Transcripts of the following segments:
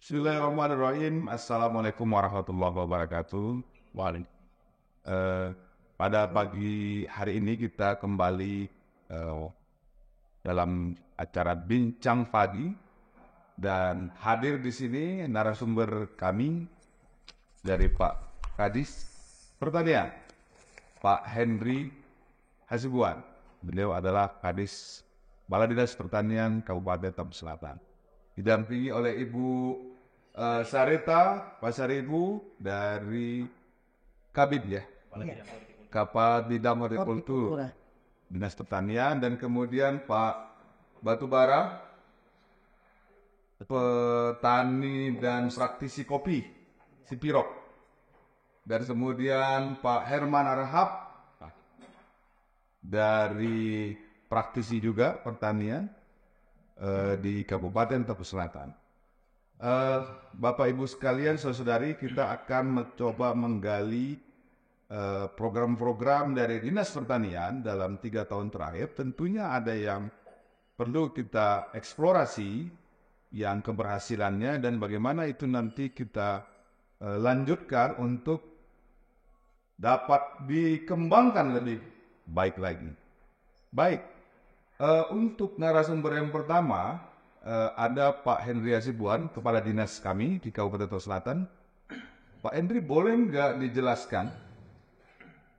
Bismillahirrahmanirrahim. Assalamualaikum warahmatullahi wabarakatuh. Eh, Pada pagi hari ini kita kembali dalam acara Bincang Pagi dan hadir di sini narasumber kami dari Pak Kadis Pertanian, Pak Henry Hasibuan. Beliau adalah Kadis Kepala Dinas Pertanian Kabupaten Tambun Selatan. Didampingi oleh Ibu Sarita Pasaribu dari Kabid ya, Kapal Bidang Hortikultur Dinas Pertanian, dan kemudian Pak Batubara, petani dan praktisi kopi Sipirok, dan kemudian Pak Herman Arhab dari praktisi juga pertanian di Kabupaten Tambun Selatan. Bapak Ibu sekalian, saudari, kita akan mencoba menggali program-program dari Dinas Pertanian dalam 3 tahun terakhir. Tentunya ada yang perlu kita eksplorasi, yang keberhasilannya dan bagaimana itu nanti kita lanjutkan untuk dapat dikembangkan lebih baik lagi. Baik, untuk narasumber yang pertama, ada Pak Henry Hasibuan, Kepala Dinas kami di Kabupaten Tambun Selatan. Pak Henry, boleh nggak dijelaskan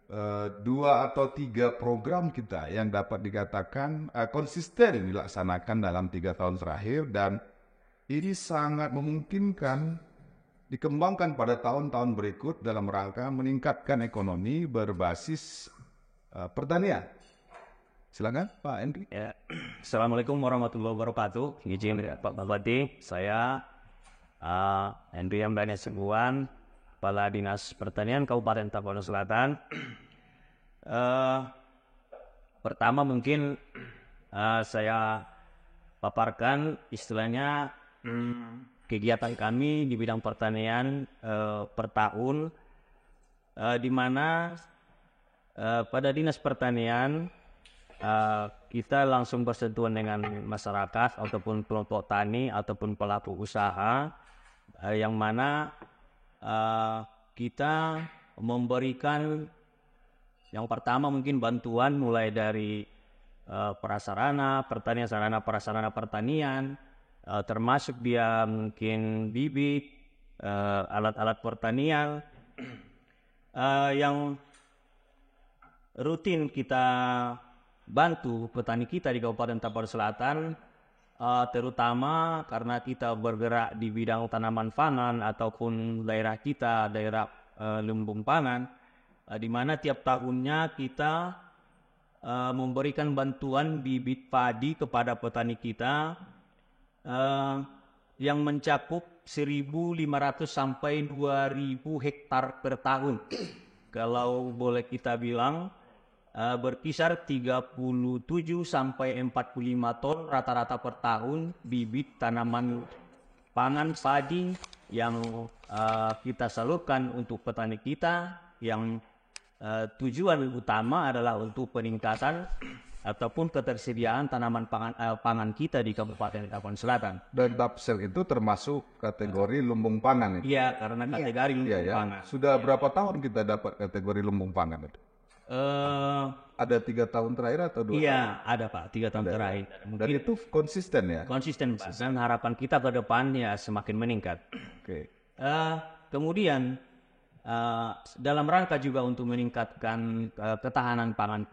2 atau 3 program kita yang dapat dikatakan konsisten dilaksanakan dalam 3 tahun terakhir dan ini sangat memungkinkan dikembangkan pada tahun-tahun berikut dalam rangka meningkatkan ekonomi berbasis pertanian. Silakan Pak Henry. Ya. Assalamualaikum warahmatullahi wabarakatuh. Izin Pak Bupati, saya Henry Hamdani Hasibuan, Kepala Dinas Pertanian Kabupaten Tambun Selatan. Pertama mungkin saya paparkan istilahnya kegiatan kami di bidang pertanian per tahun, di mana pada Dinas Pertanian kita langsung bersentuhan dengan masyarakat ataupun kelompok tani ataupun pelaku usaha, yang mana kita memberikan yang pertama mungkin bantuan mulai dari prasarana pertanian, sarana prasarana pertanian, termasuk dia mungkin bibit, alat-alat pertanian yang rutin kita bantu petani kita di Kabupaten Tambun Selatan, terutama karena kita bergerak di bidang tanaman pangan ataupun daerah kita daerah lumbung pangan, di mana tiap tahunnya kita memberikan bantuan bibit padi kepada petani kita yang mencakup 1.500 sampai 2.000 hektar per tahun. Kalau boleh kita bilang berkisar 37 sampai 45 ton rata-rata per tahun bibit tanaman pangan padi yang kita salurkan untuk petani kita, yang tujuan utama adalah untuk peningkatan ataupun ketersediaan tanaman pangan kita di Kabupaten Tambun Selatan. Dan Dapsel itu termasuk kategori lumbung pangan itu? Iya, karena kategori lumbung pangan. Sudah berapa tahun kita dapat kategori lumbung pangan itu? Ada 3 tahun terakhir atau 2 tahun? Iya, ada Pak, 3 tahun terakhir. Dan itu konsisten ya? Konsisten Pak, dan harapan kita ke depan ya semakin meningkat. Oke. Kemudian dalam rangka juga untuk meningkatkan ketahanan pangan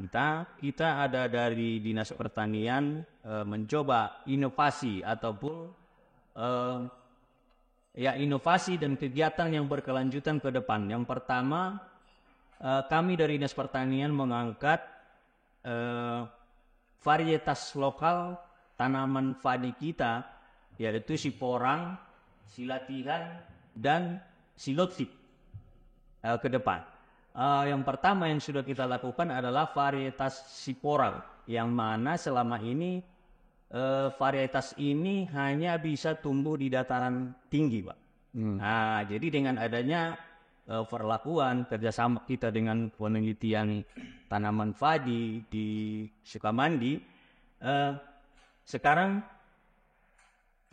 kita ada dari Dinas Pertanian mencoba inovasi ataupun inovasi dan kegiatan yang berkelanjutan ke depan. Yang pertama, kami dari Dinas Pertanian mengangkat varietas lokal tanaman padi kita, yaitu siporang, silatihan, dan silotip ke depan. Yang pertama yang sudah kita lakukan adalah varietas siporang, yang mana selama ini varietas ini hanya bisa tumbuh di dataran tinggi, Pak. Nah, jadi dengan adanya perlakuan kerjasama kita dengan penelitian tanaman padi di Sukamandi, sekarang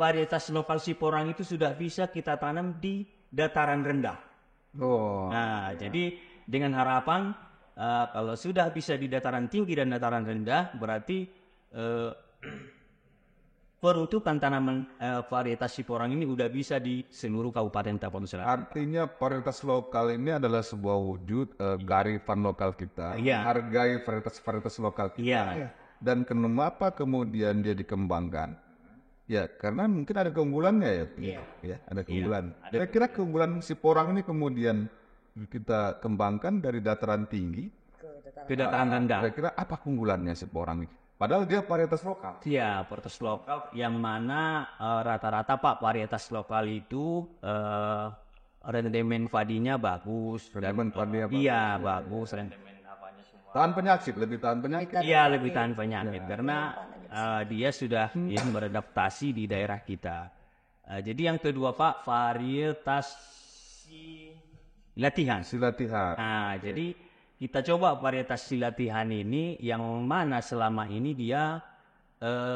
varietas lokal Siporang itu sudah bisa kita tanam di dataran rendah. Oh. Nah, jadi dengan harapan kalau sudah bisa di dataran tinggi dan dataran rendah, berarti peruntukan tanaman varietas Siporang ini udah bisa di seluruh Kabupaten Tapanuli Selatan. Artinya varietas lokal ini adalah sebuah wujud kearifan lokal kita, Iya. hargai varietas lokal kita. Iya. Dan kenapa kemudian dia dikembangkan? Ya, karena mungkin ada keunggulannya ya. Iya. Ya, ada keunggulan. ada. Kira-kira keunggulan Siporang ini kemudian kita kembangkan dari dataran tinggi Ke dataran rendah. kira-kira apa keunggulannya Siporang ini? Padahal dia varietas lokal. Ya, varietas lokal yang mana rata-rata Pak varietas lokal itu rendemen padinya bagus. Rendemen padinya bagus. Iya, bagus rendemen apanya semua. Tahan penyakit, lebih tahan penyakit. Iya, lebih tahan penyakit karena dia sudah beradaptasi di daerah kita. Jadi yang kedua Pak varietas latihan. Silatihan. Nah, jadi kita coba varietas silatihan ini yang mana selama ini dia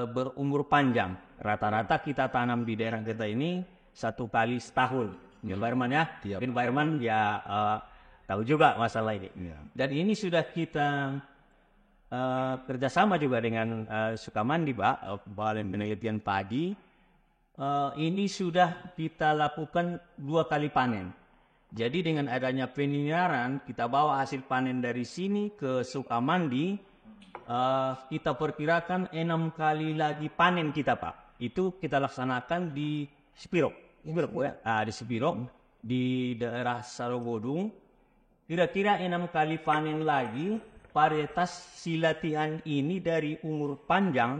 berumur panjang. Rata-rata kita tanam di daerah kita ini 1 kali setahun. Ya Pak Herman ya. Mungkin Pak Herman ya tahu juga masalah ini. Ya. Dan ini sudah kita kerjasama juga dengan Sukamandi Pak, Balai Penelitian Padi. Ini sudah kita lakukan 2 kali panen. Jadi dengan adanya penyiaran, kita bawa hasil panen dari sini ke Sukamandi, kita perkirakan 6 kali lagi panen kita Pak. Itu kita laksanakan di Spirok. Di Spirok, di daerah Sarogodung. Kira-kira 6 kali panen lagi, varietas silatihan ini dari umur panjang,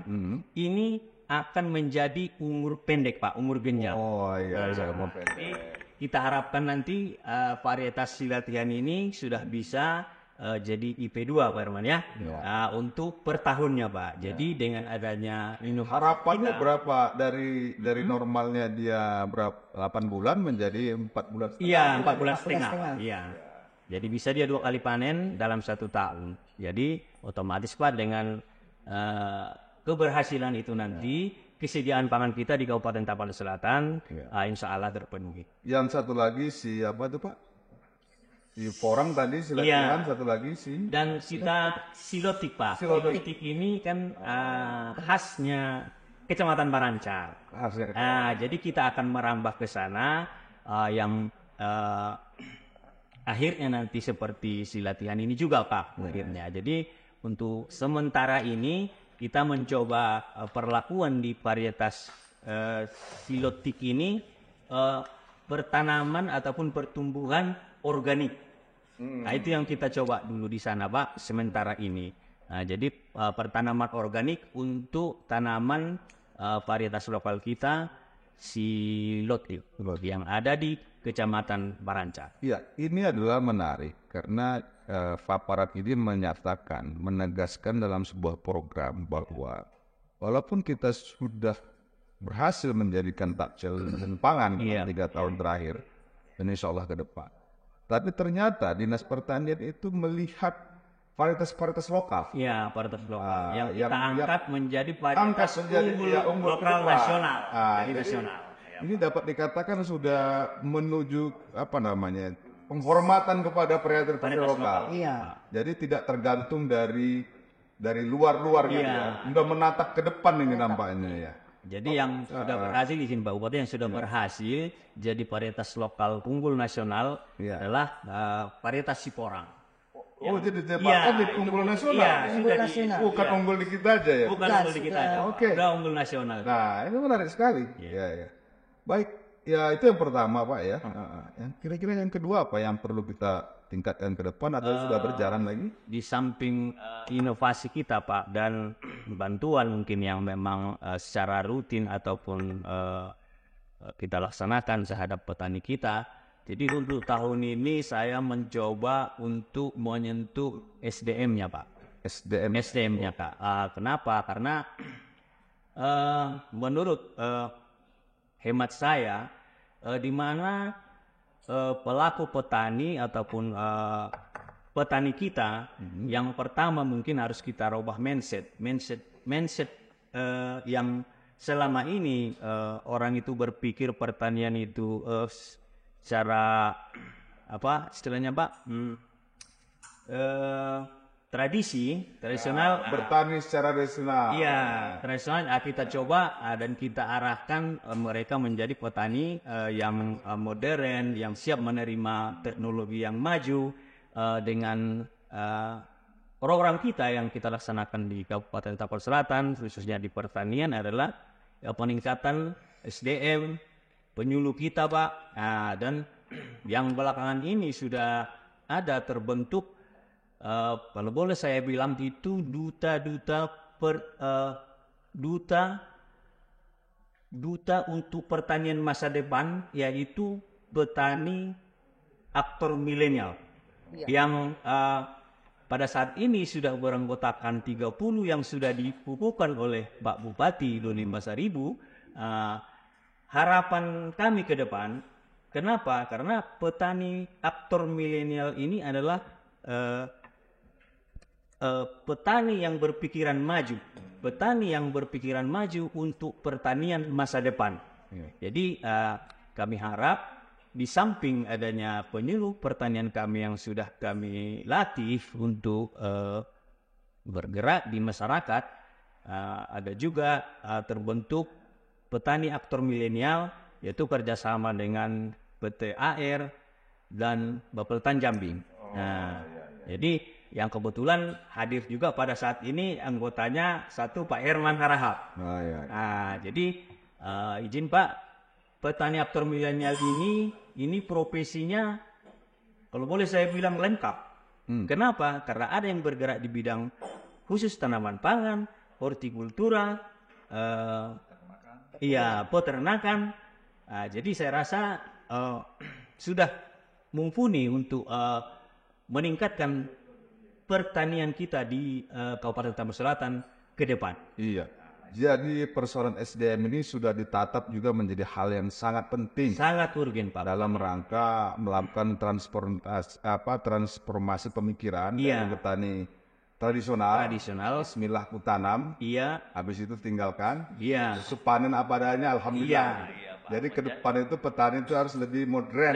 ini akan menjadi umur pendek Pak, umur genjang. Oh iya, umur pendek. Jadi, kita harapkan nanti varietas silatihan ini sudah bisa jadi IP2 Pak Herman ya, untuk per tahunnya Pak. Jadi dengan adanya harapannya berapa dari normalnya dia berapa 8 bulan menjadi 4 bulan setengah. Iya, 4 bulan setengah. Iya. Jadi bisa dia 2 kali panen dalam 1 tahun. Jadi otomatis Pak dengan keberhasilan itu nanti kesediaan pangan kita di Kabupaten Tapanuli Selatan insya Allah terpenuhi. Yang satu lagi siapa itu Pak? Si Porang tadi silatihan, satu lagi si. Dan kita silotik Pak. Silotik ini kan khasnya Kecamatan Barancar. Jadi kita akan merambah ke sana yang akhirnya nanti seperti silatihan ini juga Pak. Akhirnya. Jadi untuk sementara ini kita mencoba perlakuan di varietas silotik ini bertanaman ataupun pertumbuhan organik. Nah itu yang kita coba dulu di sana Pak sementara ini. Nah, jadi pertanaman organik untuk tanaman varietas lokal kita silotik yang ada di Kecamatan Barancar. Ya, ini adalah menarik karena paparan ini menyatakan, menegaskan dalam sebuah program bahwa walaupun kita sudah berhasil menjadikan takjil dan pangan dalam 3 tahun terakhir dan insya Allah ke depan, tapi ternyata Dinas Pertanian itu melihat varietas-varietas lokal. Iya, varietas lokal yang kita angkat menjadi varietas unggul lokal nasional. Nasional. Ini dapat dikatakan sudah menuju penghormatan kepada varietas lokal. Iya. Jadi tidak tergantung dari luar-luar gitu ya. Sudah menatap ke depan ini nampaknya ya. Jadi yang sudah berhasil di sini Pak Bupati yang sudah berhasil jadi varietas lokal unggul nasional adalah varietas Siporang. Oh, jadi didapatkan di unggul nasional. Bukan unggul di kita aja ya. Bukan unggul di kita aja. Udah unggul nasional. Nah, ini menarik sekali. Ya. Baik, ya itu yang pertama Pak ya. Yang kira-kira yang kedua apa yang perlu kita tingkatkan ke depan atau sudah berjalan lagi? Di samping inovasi kita Pak dan bantuan mungkin yang memang secara rutin ataupun kita laksanakan terhadap petani kita. Jadi untuk tahun ini saya mencoba untuk menyentuh SDM-nya Pak. SDM-nya Kak. Kenapa? Karena menurut hemat saya di mana pelaku petani ataupun petani kita yang pertama mungkin harus kita rubah mindset yang selama ini orang itu berpikir pertanian itu secara apa istilahnya Pak? Tradisional. Bertani secara tradisional. Iya, tradisional kita coba dan kita arahkan mereka menjadi petani yang modern, yang siap menerima teknologi yang maju dengan program kita yang kita laksanakan di Kabupaten Tapal Selatan, khususnya di pertanian adalah peningkatan SDM, penyuluh kita Pak, dan yang belakangan ini sudah ada terbentuk kalau boleh saya bilang itu duta untuk pertanian masa depan, yaitu petani aktor milenial yang pada saat ini sudah beranggotakan 30 yang sudah dikukuhkan oleh Pak Bupati Doni Basaribu. Harapan kami ke depan, kenapa? Karena petani aktor milenial ini adalah petani yang berpikiran maju, petani yang berpikiran maju untuk pertanian masa depan. Jadi kami harap di samping adanya penyuluh pertanian kami yang sudah kami latih untuk bergerak di masyarakat, ada juga terbentuk petani aktor milenial, yaitu kerjasama dengan PT AR dan Bapeltan Jambi. Jadi yang kebetulan hadir juga pada saat ini anggotanya satu Pak Herman Harahap. Jadi izin Pak, petani aktor milenial ini profesinya kalau boleh saya bilang lengkap. Kenapa? Karena ada yang bergerak di bidang khusus tanaman pangan, hortikultura, peternakan. Jadi saya rasa sudah mumpuni untuk meningkatkan pertanian kita di Kabupaten Tapal Selatan ke depan. Iya. Jadi persoalan SDM ini sudah ditatap juga menjadi hal yang sangat penting. Sangat urgen Pak. Dalam rangka melakukan transformasi pemikiran dari petani tradisional. Bismillah kutanam. Iya. Habis itu tinggalkan. Iya. Terus panen apa adanya, alhamdulillah. Jadi ke depan itu petani itu harus lebih modern.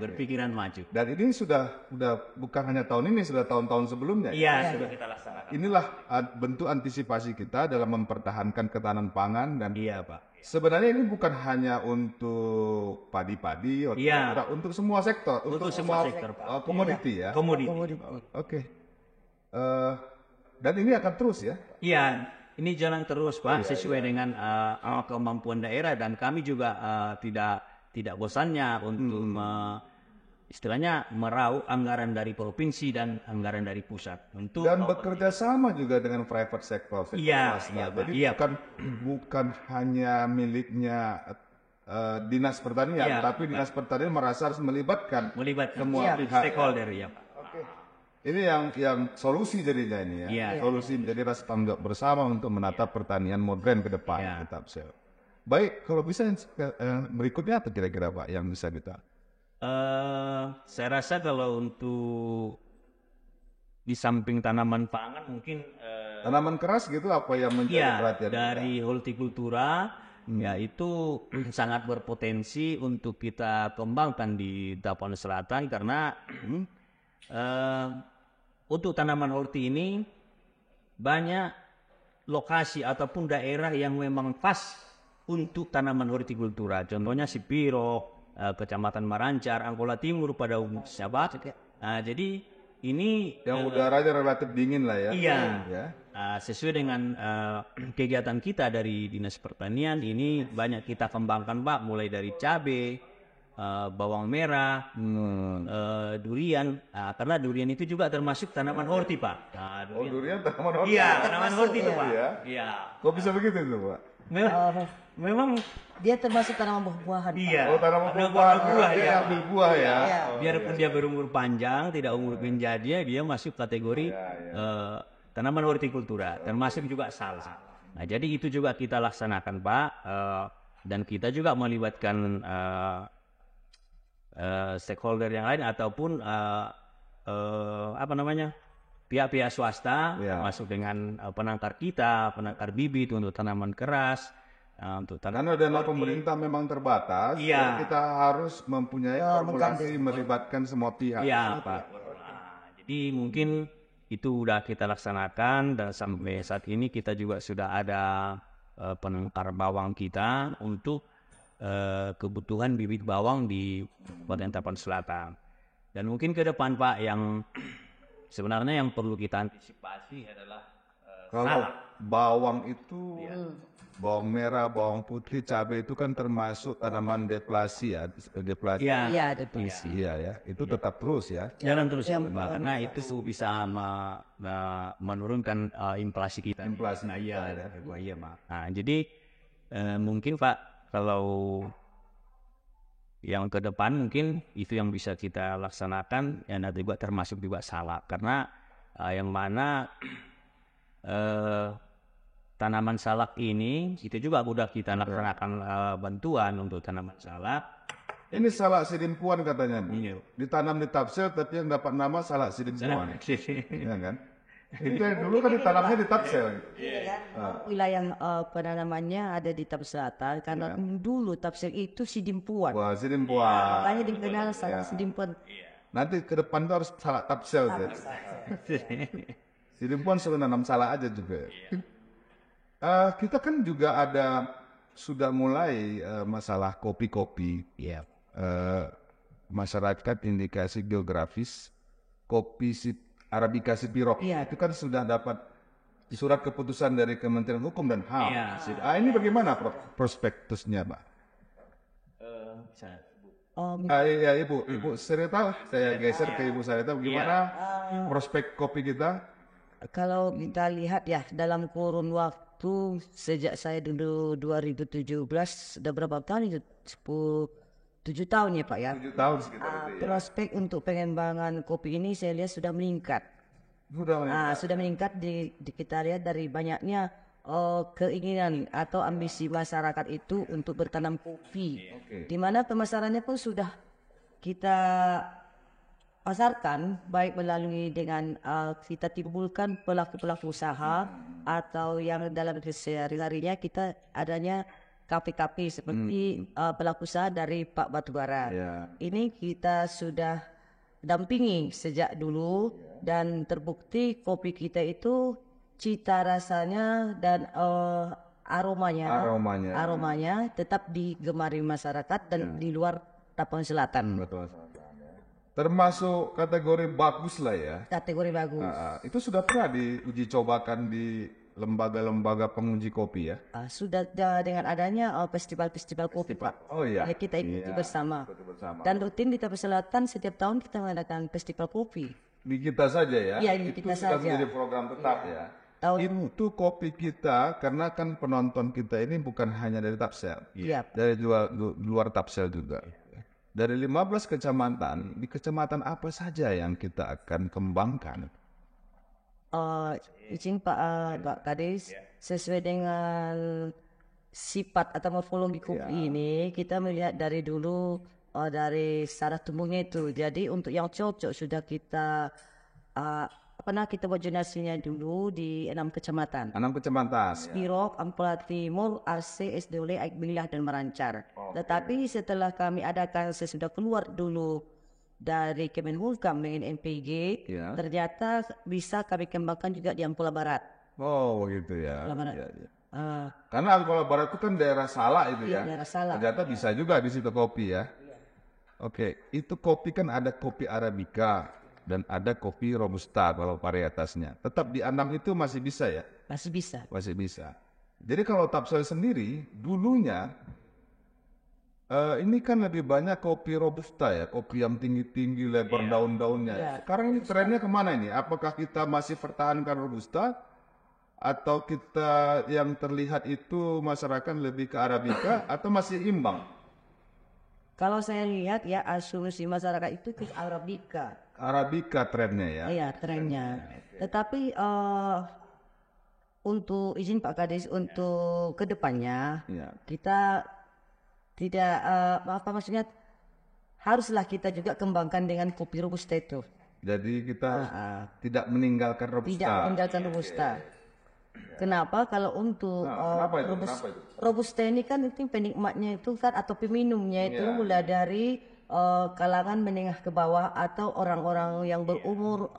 Berpikiran maju. Dan ini sudah bukan hanya tahun ini, sudah tahun-tahun sebelumnya. Iya, sudah kita laksanakan. Inilah bentuk antisipasi kita dalam mempertahankan ketahanan pangan dan Pak. Sebenarnya ini bukan hanya untuk padi-padi, untuk semua sektor, untuk semua sektor, Pak. Komoditi ya. Komoditi. Oke. Dan ini akan terus ya? Iya. Ini jalan terus Pak, sesuai dengan kemampuan daerah, dan kami juga tidak bosannya untuk istilahnya meraup anggaran dari provinsi dan anggaran dari pusat dan bekerja sama juga dengan private sector. Jadi bukan hanya miliknya dinas pertanian, tapi dinas pertanian merasa harus melibatkan semua stakeholder ya Pak. Ini yang solusi jadinya ini ya. Solusi menjadi rasa tanggung jawab bersama untuk menatap pertanian modern ke depan. Baik, kalau bisa berikutnya apa kira-kira Pak yang bisa kita? Saya rasa kalau untuk di samping tanaman pangan mungkin tanaman keras gitu apa yang menjadi perhatian dari hortikultura itu sangat berpotensi untuk kita kembangkan di Tapal Selatan, karena untuk tanaman horti ini banyak lokasi ataupun daerah yang memang pas untuk tanaman hortikultura. Contohnya Sipiro, Kecamatan Marancar, Angkola Timur pada umumnya. Jadi ini yang udaranya relatif dingin lah ya. Iya. Sesuai dengan kegiatan kita dari Dinas Pertanian ini banyak kita kembangkan Pak, mulai dari cabai, bawang merah, durian, karena durian itu juga termasuk tanaman horti Pak. Durian tanaman horti. Iya, tanaman horti itu Pak. Iya. Kok bisa begitu itu Pak? Memang dia termasuk tanaman buah-buahan. Iya. Tanaman buah ya. Ambil buah ya. Biarpun dia berumur panjang, tidak umur menjadi, dia masuk kategori tanaman hortikultura, termasuk juga salah. Nah, jadi itu juga kita laksanakan Pak, dan kita juga melibatkan stakeholder yang lain ataupun pihak-pihak swasta, masuk dengan penangkar kita, penangkar bibit untuk tanaman keras, untuk tanam. Karena dana pemerintah memang terbatas, Iya. dan kita harus mempunyai formulasi melibatkan semua pihak. Iya, Pak. Nah, jadi mungkin itu udah kita laksanakan dan sampai saat ini kita juga sudah ada penangkar bawang kita untuk kebutuhan bibit bawang di Kabupaten Tapan Selatan. Dan mungkin ke depan Pak yang sebenarnya yang perlu kita antisipasi adalah Kalau bawang itu, bawang merah, bawang putih, cabai itu kan termasuk tanaman deflasi ya, deflasi. Iya. Iya, ada polisi. Iya ya, itu tetap terus ya. Jalan terus karena itu bisa menurunkan inflasi kita. Inflasi. Nah, iya, iya, Pak. Nah, jadi mungkin Pak kalau yang ke depan mungkin itu yang bisa kita laksanakan ya, nanti juga termasuk juga salak karena yang mana tanaman salak ini itu juga udah kita laksanakan bantuan untuk tanaman salak. Ini salak sidimpuan katanya. Ditanam di Tapsel tapi yang dapat nama salak sidimpuan. Iya kan? Itu dari dulu kan ditanamnya di Tapsel. Wilayah penanamannya ada di Tapan Selatan karena dulu Tapsel itu Sidimpuan. Wah, sidimpuan. Makanya dikenal salah Sidimpuan. Nanti ke depan tuh harus salak Tapsel. Ya. Sidimpuan suruh nanam salak aja juga. Kita kan juga ada sudah mulai masalah kopi-kopi. Masyarakat indikasi geografis kopi Arabica Sipirok itu kan sudah dapat surat keputusan dari Kementerian Hukum dan HAM. Ini bagaimana prospektusnya, Pak? Ya, Ibu Sarita, saya geser ke Ibu Sarita. Bagaimana prospek kopi kita? Kalau kita lihat ya dalam kurun waktu sejak saya dulu 2017 sudah berapa tahun itu? 7 tahun ya Pak ya. 7 tahun sekitar itu ya. Prospek untuk pengembangan kopi ini saya lihat sudah meningkat. Sudah meningkat kita lihat dari banyaknya keinginan atau ambisi masyarakat itu untuk bertanam kopi. Di mana pemasarannya pun sudah kita pasarkan baik melalui dengan kita timbulkan pelaku-pelaku usaha atau yang dalam sehari-harinya kita adanya kafe-kafe seperti pelaku usaha dari Pak Batubara. Ini kita sudah dampingi sejak dulu dan terbukti kopi kita itu cita rasanya dan aromanya tetap digemari masyarakat dan di luar Tapan Selatan. Termasuk kategori bagus lah ya. Kategori bagus. Itu sudah pernah diuji cobakan di lembaga-lembaga penguji kopi ya? Sudah dengan adanya festival-festival kopi Pak. Oh iya. Ya, kita ikuti bersama. Dan rutin di Tapan Selatan setiap tahun kita mengadakan festival kopi. Di kita saja ya? Iya, di kita saja. Itu menjadi program tetap ya? Itu kopi kita, karena kan penonton kita ini bukan hanya dari Tapsel. Dari luar Tapsel juga. Dari 15 kecamatan, di kecamatan apa saja yang kita akan kembangkan? Izin Pak Kades, sesuai dengan sifat atau morfologi kopi ini, kita melihat dari dulu dari saraf tumbuhnya itu. Jadi untuk yang cocok sudah kita pernah kita buat jonasinya dulu di 6 kecamatan. 6 kecamatan. Spirok, Ampela Timur, Aceh, SDOL, Aikbilah, dan Merancar. Tetapi setelah kami adakan sesudah keluar dulu dari Kemenhukam dengan MPG, ternyata bisa kami kembangkan juga di Ampela Barat. Oh gitu ya. Ampela Barat. Karena Ampela Barat itu kan daerah Salak itu ya. Daerah Salak. Ternyata bisa juga di situ kopi ya. Oke, itu kopi kan ada kopi Arabica dan ada kopi Robusta kalau varietasnya. Tetap di 6 itu masih bisa ya? Masih bisa. Masih bisa. Jadi kalau Tapsel sendiri, dulunya ini kan lebih banyak kopi Robusta ya, kopi yang tinggi-tinggi, lebar daun-daunnya. Sekarang ini trennya kemana ini? Apakah kita masih pertahankan Robusta? Atau kita yang terlihat itu masyarakat lebih ke Arabica atau masih imbang? Kalau saya lihat ya asumsi masyarakat itu ke Arabica. Arabica trennya ya? Iya trennya. Tetapi untuk izin Pak Kades untuk kedepannya kita tidak maksudnya haruslah kita juga kembangkan dengan kopi Robusta itu. Jadi kita tidak meninggalkan Robusta. Tidak meninggalkan Robusta. Kenapa? Kalau untuk Kenapa itu? Kenapa itu? Robusta ini kan itu penikmatnya itu kan atau peminumnya itu Iya. mulai dari kalangan menengah ke bawah atau orang-orang yang berumur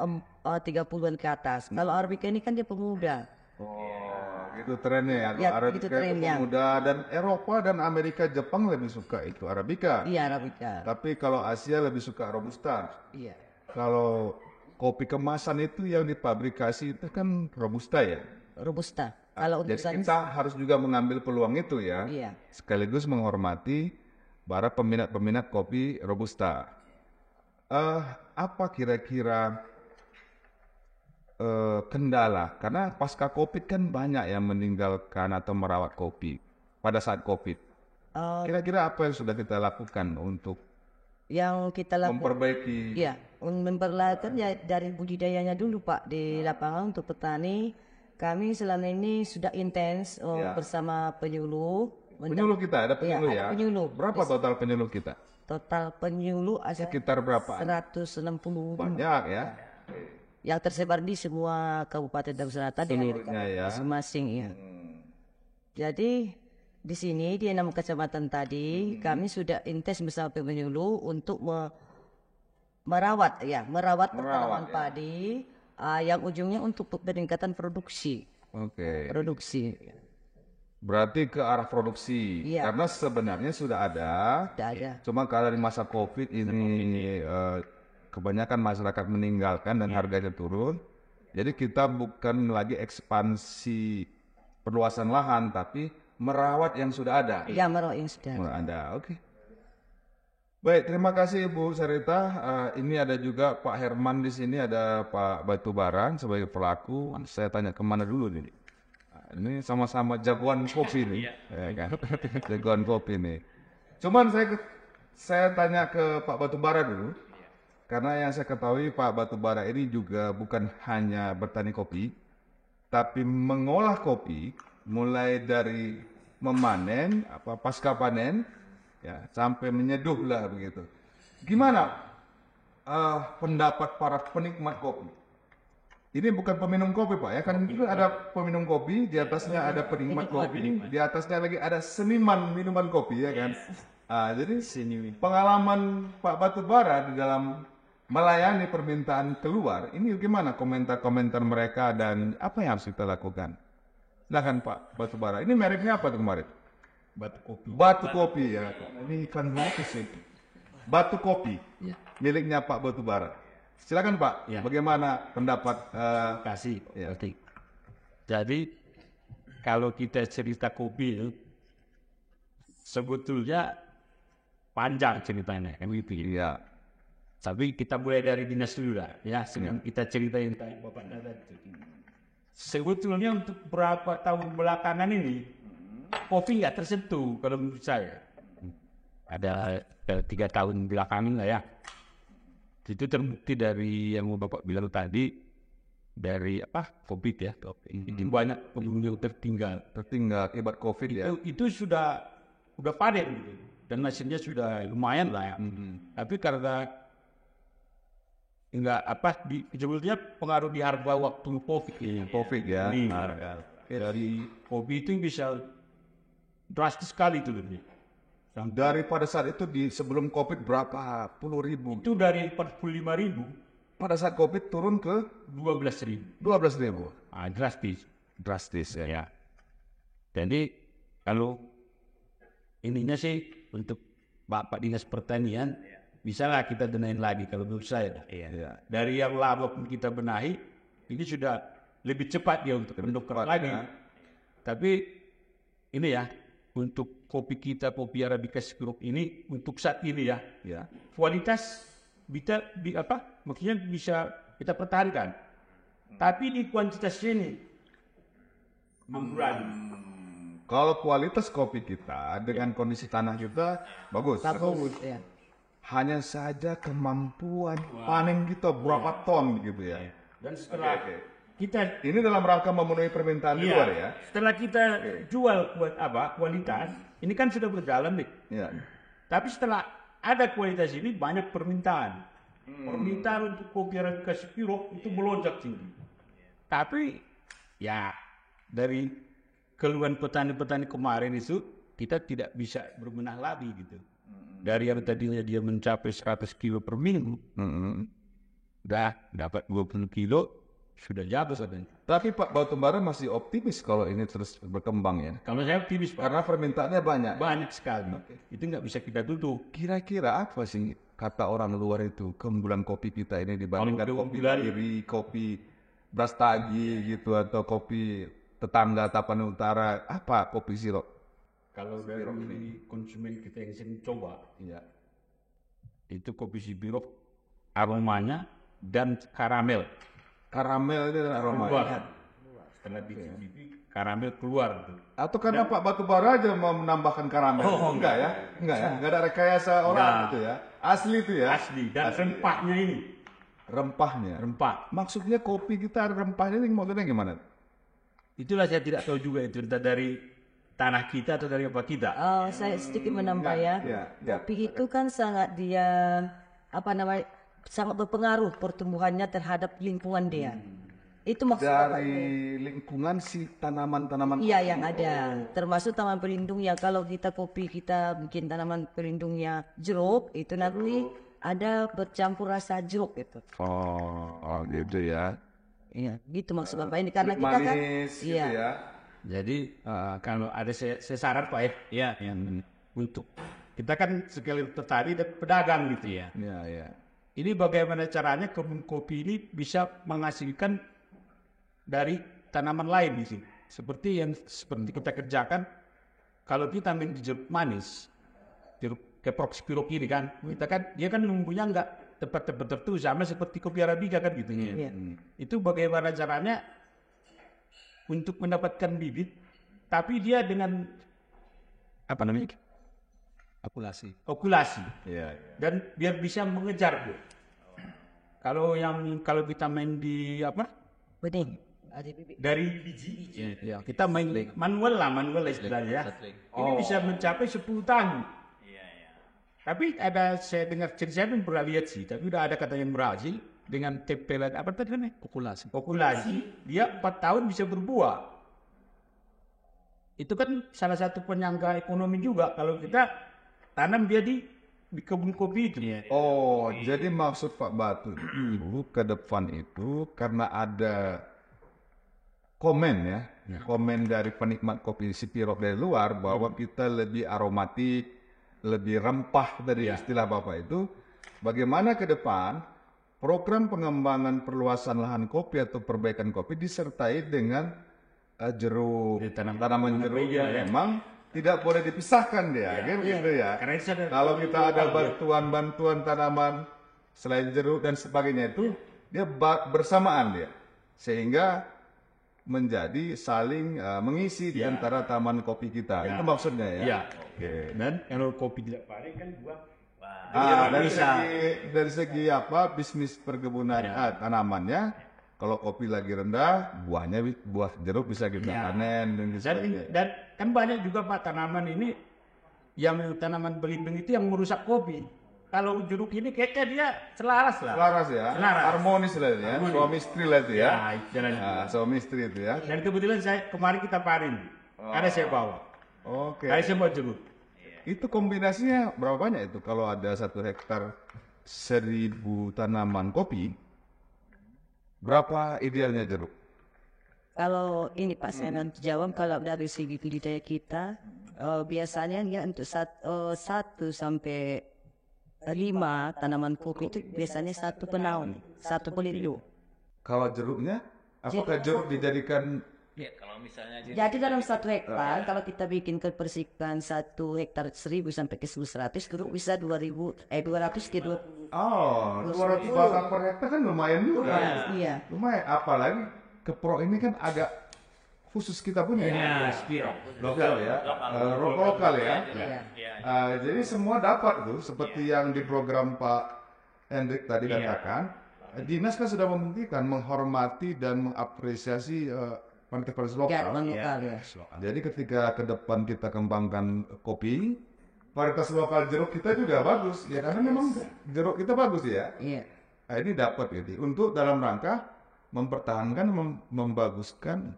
30-an ke atas. Kalau Arabica ini kan dia pemuda. Oh, gitu trennya ya. Ya, Arabica gitu itu trennya. pemuda, dan Eropa dan Amerika, Jepang lebih suka itu Arabica. Iya, Arabica. Tapi kalau Asia lebih suka Robusta. Iya. Kalau kopi kemasan itu yang dipabrikasi itu kan Robusta ya. Robusta. Kalau untuk Jadi kita harus juga mengambil peluang itu ya. iya. Sekaligus menghormati para peminat-peminat kopi Robusta. Apa kira-kira kendala? Karena pasca COVID kan banyak yang meninggalkan atau merawat kopi pada saat COVID. Kira-kira apa yang sudah kita lakukan untuk Yang kita lakukan, memperbaiki? ya, memperlakukan ya dari budidayanya dulu Pak di lapangan untuk petani. Kami selama ini sudah intens bersama penyuluh. Penyuluh kita, ada penyuluh Iya, ya? ada penyuluh. Berapa total penyuluh kita? Total penyuluh ada Sekitar berapa? 160 Banyak ya? yang tersebar di semua kabupaten dan selatan dengan Seluruhnya ya. masing-masing ya. Jadi di sini di 6 kecamatan tadi kami sudah intens bersama penyuluh untuk merawat tanaman padi yang ujungnya untuk peningkatan produksi. Oke. Produksi. Berarti ke arah produksi. Iya. Karena sebenarnya sudah ada. Sudah ada. Cuma kalau di masa COVID ini kebanyakan masyarakat meninggalkan dan harganya turun. Jadi kita bukan lagi ekspansi perluasan lahan, tapi merawat yang sudah ada. Ya, merawat yang sudah. Ada, oke. Baik, terima kasih Bu Sarita. Ini ada juga Pak Herman di sini, ada Pak Batubaran sebagai pelaku. Saya tanya kemana dulu nih? Ini sama-sama jagoan kopi nih, ya kan? Jagoan kopi nih. Cuman saya tanya ke Pak Batubara dulu, karena yang saya ketahui Pak Batubara ini juga bukan hanya bertani kopi, tapi mengolah kopi mulai dari memanen, pasca panen, ya sampai menyeduh lah begitu. Gimana pendapat para penikmat kopi? Ini bukan peminum kopi Pak ya, kan itu ada peminum kopi, di atasnya ada penikmat kopi, di atasnya lagi ada seniman minuman kopi ya kan. Jadi pengalaman Pak Batubara di dalam melayani permintaan keluar, ini gimana komentar-komentar mereka dan apa yang harus kita lakukan? Silakan Pak Batubara. Ini mereknya apa tuh kemarin? Batu kopi. Batu kopi ya. Ini iklan bagus sih. Batu kopi. Miliknya Pak Batubara. Silakan Pak. Ya. Bagaimana pendapat? Kasih. Ya. Jadi kalau kita cerita kopi sebetulnya panjang ceritanya kan gitu. Iya. Tapi kita mulai dari dinas dulu lah ya. Sebelum kita ceritain tentang Bapak Dada itu. Sebetulnya untuk berapa tahun belakangan ini kopi nggak tersentuh kalau menurut saya. Ada 3 tahun belakangan lah ya. Itu terbukti dari yang Bapak bilang tadi, dari COVID ya. Jadi banyak pengunjung tertinggal. Tertinggal akibat COVID ya. Itu sudah panen gitu. Dan hasilnya sudah lumayan lah ya. Tapi karena sebetulnya pengaruh di harga waktu COVID ya. COVID ya. Dari kopi itu bisa drastis sekali itu lebih. Daripada saat itu sebelum COVID berapa puluh ribu. Itu dari 45.000 Pada saat COVID turun ke 12.000. 12.000. Drastis. Drastis ya. Ya. Jadi kalau ininya sih untuk Bapak Dinas Pertanian bisalah kita benahin lagi kalau menurut saya. Iya. Dari yang lama pun kita benahi, ini sudah lebih cepat ya untuk mendongkrak lagi. Tapi ini ya, untuk kopi kita, kopi Arabica Sirup ini untuk saat ini ya, kualitas maksudnya bisa kita pertahankan. Tapi di kuantitas ini amburadul. Kalau kualitas kopi kita dengan kondisi tanah kita bagus. Ya. Hanya saja kemampuan panen kita berapa ton gitu ya. Dan setelah kita Ini dalam rangka memenuhi permintaan di luar ya. setelah kita jual kualitas, ini kan sudah berjalan nih. Iya. Tapi setelah ada kualitas ini banyak permintaan. Permintaan untuk kopi Arabica Sirup itu melonjak tinggi. Tapi ya dari keluhan petani-petani kemarin itu kita tidak bisa berbenah lagi gitu. Dari yang tadinya dia mencapai 100 kilo per minggu, udah dapat 20 kilo, sudah jatuh katanya. Tapi Pak Batubara masih optimis kalau ini terus berkembang ya? Kalau saya optimis Pak, Karena permintaannya banyak. banyak sekali. Itu nggak bisa kita tutup. Kira-kira apa sih kata orang luar itu keunggulan kopi kita ini dibandingkan Kalau kopi keunggulan- Kiri, kopi Brastagi gitu atau kopi tetangga Tapanuli Utara? Apa kopi sirop? Kalau dari konsumen kita yang sering coba, Iya. itu kopi sirop aromanya dan karamel Karamel itu aroma. keluar. Setelah di karamel keluar tuh. Atau karena Pak Batubara aja mau menambahkan karamel? Enggak ya? Enggak ya? Enggak ada rekayasa orang Enggak. gitu ya? Asli itu ya? Asli dan rempahnya ini, Rempahnya. rempah. Maksudnya kopi kita ada rempahnya ini maksudnya gimana? Itulah saya tidak tahu juga itu entah dari tanah kita atau dari apa kita. Saya sedikit menambah ya. Ya. Kopi itu kan sangat dia sangat berpengaruh pertumbuhannya terhadap lingkungan dia. Itu maksudnya. Dari lingkungan si tanaman-tanaman. Iya yang ada, termasuk taman pelindung ya. Kalau kita kopi kita bikin tanaman pelindungnya jeruk, itu nanti ada bercampur rasa jeruk gitu. Oh gitu ya. Iya, gitu maksud Bapak ini karena kita kan. Manis gitu Iya. ya. Jadi kalau ada saya syarat Pak ya, yang untuk kita kan sekali petani dan pedagang gitu ya. Iya, iya. Ini bagaimana caranya kebun kopi ini bisa menghasilkan dari tanaman lain di sini. Seperti kita kerjakan, kalau kita ambil jeruk manis, jeruk keprok spirok ini kan, kita kan dia kan numbuhnya nggak tepat-tepat tertentu sama seperti kopi arabica kan gitu ya. Iya. Itu bagaimana caranya untuk mendapatkan bibit, tapi dia dengan apa namanya? Okulasi. Iya, iya. Dan biar bisa mengejar tuh. Kalau kita main di apa? Bening. Ada bibit. Dari biji, ya, kita main manual lah istilahnya ya. Ini bisa mencapai 10 tahun. Tapi saya dengar cerita, saya belum pernah lihat sih, tapi udah ada kata yang berhasil dengan tempelan apa tadi kan? Okulasi, dia 4 tahun bisa berbuah. Itu kan salah satu penyangga ekonomi juga kalau kita tanam dia di kebun kopi itu. Oh, jadi maksud Pak Batu itu ke depan itu karena ada komen ya, komen dari penikmat kopi Sipirok dari luar bahwa kita lebih aromatik, lebih rempah dari istilah Bapak itu. Bagaimana ke depan program pengembangan perluasan lahan kopi atau perbaikan kopi disertai dengan jeruk, tanaman jeruk yang memang tidak boleh dipisahkan dia, kan gitu ya. Karena itu ada- Kalau kita ada bantuan tanaman selain jeruk dan sebagainya itu dia bersamaan dia, sehingga menjadi saling mengisi di antara taman kopi kita. Itu maksudnya ya. Iya. Oke. Dan kalau kopi tidak panen kan buah. Dari segi apa bisnis perkebunan tanamannya, kalau kopi lagi rendah, buah jeruk bisa kita panen dan sebagainya. Dan kan banyak juga Pak tanaman ini yang tanaman pelindung itu yang merusak kopi. Kalau jeruk ini kayaknya dia selaras lah. Selaras ya, Selaras. harmonis lah itu ya, suami istri lah itu ya. Ya, istilahnya. Suami istri itu ya. Dan kebetulan kemarin kita panen. Ada saya bawa. Oke. Dari semua jeruk. Itu kombinasinya berapa banyak itu kalau ada 1 hektar 1000 tanaman kopi? Berapa idealnya jeruk? Kalau ini Pak saya nanti jawab kalau dari segi budidaya kita biasanya ya untuk 1 sampai 5 tanaman kopi itu biasanya 1 penahun, 1 pelindung. Kalau jeruknya, apakah jeruk dijadikan Jadi dalam 1 hektar kalau kita bikin kepersikan 1 hektar 1000 sampai ke 1100 jeruk bisa 200 ke 20. 200 batang per hektar kan lumayan juga. Iya. Lumayan, apalagi keprok ini kan agak khusus kita punya ya. Lokal ya. Lokal ya. Jadi semua dapat tuh seperti yang di program Pak Hendrik tadi katakan. Dinas kan sudah membuktikan menghormati dan mengapresiasi varietas lokal. Lokal ya. Jadi ketika ke depan kita kembangkan kopi, varietas lokal jeruk kita juga bagus ya karena memang jeruk kita bagus ya. Iya. Nah, ini dapat gitu untuk dalam rangka mempertahankan membaguskan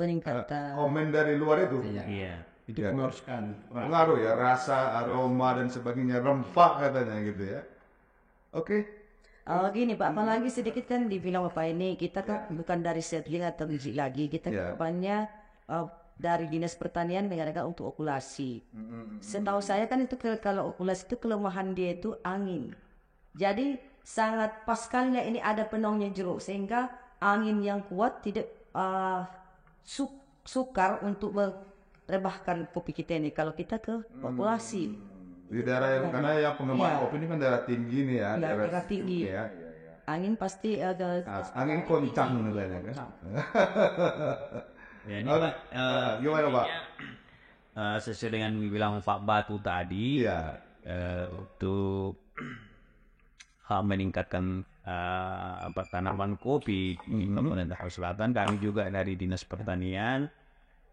peningkatan. komen dari luar itu. Iya. Itu Ya. pengaruh sekali. Pengaruh ya, rasa, aroma dan sebagainya, rempah katanya gitu ya. Oke. Gini Pak, apalagi sedikit kan dibilang Bapak ini kita kan bukan dari settling atau biji lagi, kita Ya. kedepannya dari Dinas Pertanian mengadakan untuk okulasi. Setahu saya kan itu kalau okulasi itu kelemahan dia itu angin. Jadi sangat pas sekali lah ini ada penongnya jeruk sehingga angin yang kuat tidak sukar untuk merebahkan kopi kita ini kalau kita ke okulasi. Di daerah yang karena yang pengembangan Iya. kopi ini kan daerah tinggi nih ya. Ya, daerah tinggi. Ya. Angin pasti ada Angin koncang katanya kan. Ya, ini Oke. Pak, Gimana Pak? sesuai dengan bilang Pak Batu tadi, Iya. untuk meningkatkan tanaman kopi di Kalimantan Selatan, kami juga dari Dinas Pertanian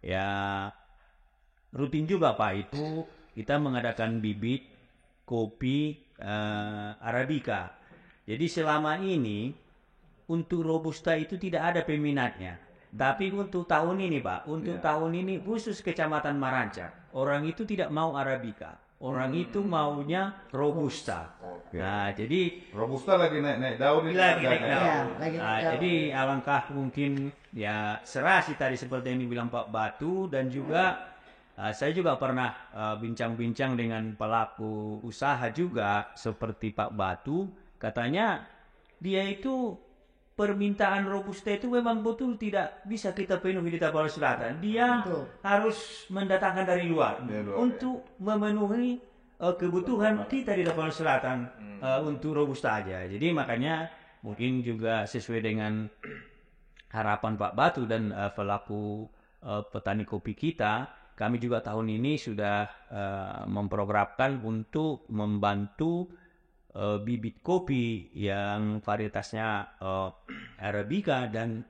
ya rutin juga Pak itu kita mengadakan bibit kopi Arabica. Jadi selama ini untuk Robusta itu tidak ada peminatnya. Tapi untuk tahun ini Pak, untuk tahun ini khusus Kecamatan Maranca, orang itu tidak mau Arabica. Orang itu maunya Robusta. Nah, jadi Robusta lagi naik daun ini. lagi naik harganya. daun. Ya, lagi Nah, naik daun. jadi alangkah mungkin ya serasi tadi seperti yang dibilang Pak Batu, dan juga saya juga pernah bincang-bincang dengan pelaku usaha juga seperti Pak Batu, katanya dia itu permintaan Robusta itu memang betul tidak bisa kita penuhi di Tapanuli Selatan. Dia harus mendatangkan dari luar Dari luar, untuk memenuhi kebutuhan kita di Tapanuli Selatan untuk Robusta aja. Jadi makanya mungkin juga sesuai dengan harapan Pak Batu dan pelaku petani kopi kita, kami juga tahun ini sudah memprogramkan untuk membantu bibit kopi yang varietasnya Arabica dan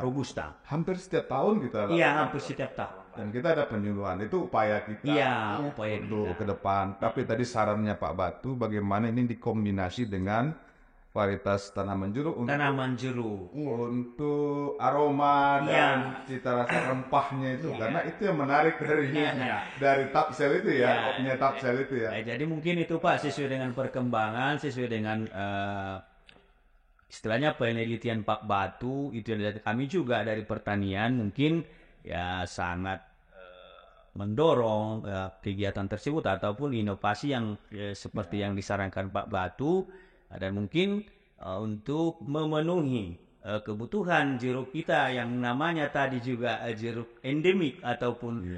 Robusta. Hampir setiap tahun kita Iya, lakukan. hampir setiap tahun. Dan kita ada penyuluhan, itu upaya kita Iya, upaya untuk kita. ke depan. Tapi tadi sarannya Pak Batu, bagaimana ini dikombinasi dengan varietas tanaman jeruk untuk, Tanaman jeruk. untuk aroma Iya. dan cita rasa rempahnya itu, karena itu yang menarik dari Iya. dari Tapsel itu ya, Iya. kopinya Tapsel itu ya. Jadi mungkin itu Pak sesuai dengan perkembangan, sesuai dengan istilahnya penelitian Pak Batu, itu yang dari kami juga dari pertanian mungkin ya sangat mendorong kegiatan tersebut ataupun inovasi yang seperti yang disarankan Pak Batu, dan mungkin untuk memenuhi kebutuhan jeruk kita yang namanya tadi juga jeruk endemik ataupun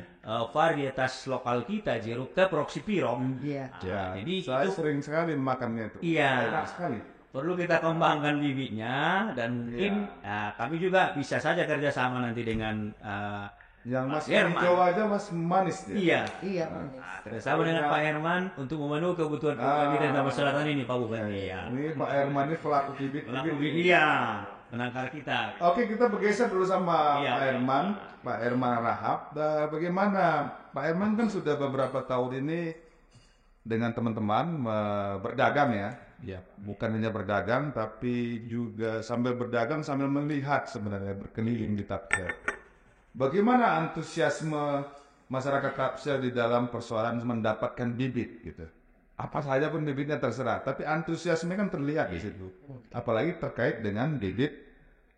varietas lokal kita, jeruk Keproxipiro. Iya. Ya, Jadi saya itu- sering sekali makannya itu. Iya. Enak sekali. Perlu kita kembangkan bibitnya, dan mungkin kami juga bisa saja kerjasama nanti dengan Yang Mas Herman. hijau aja Mas manis dia. Iya, Iya. kerjasama dengan Pak Herman untuk memenuhi kebutuhan kita di Taman Selatan ini Pak Bupati. Iya. Ini Pak Herman ini pelaku bibit. Pelaku iya, penangkar kita. Oke, kita bergeser dulu sama Iya. Pak Herman Rahab. Bagaimana Pak Herman kan sudah beberapa tahun ini dengan teman-teman berdagang ya. Ya, bukan hanya berdagang tapi juga sambil berdagang sambil melihat sebenarnya berkeliling di Tapsel. Bagaimana antusiasme masyarakat Tapsel di dalam persoalan mendapatkan bibit gitu? Apa saja pun bibitnya terserah, tapi antusiasme kan terlihat di situ. Apalagi terkait dengan bibit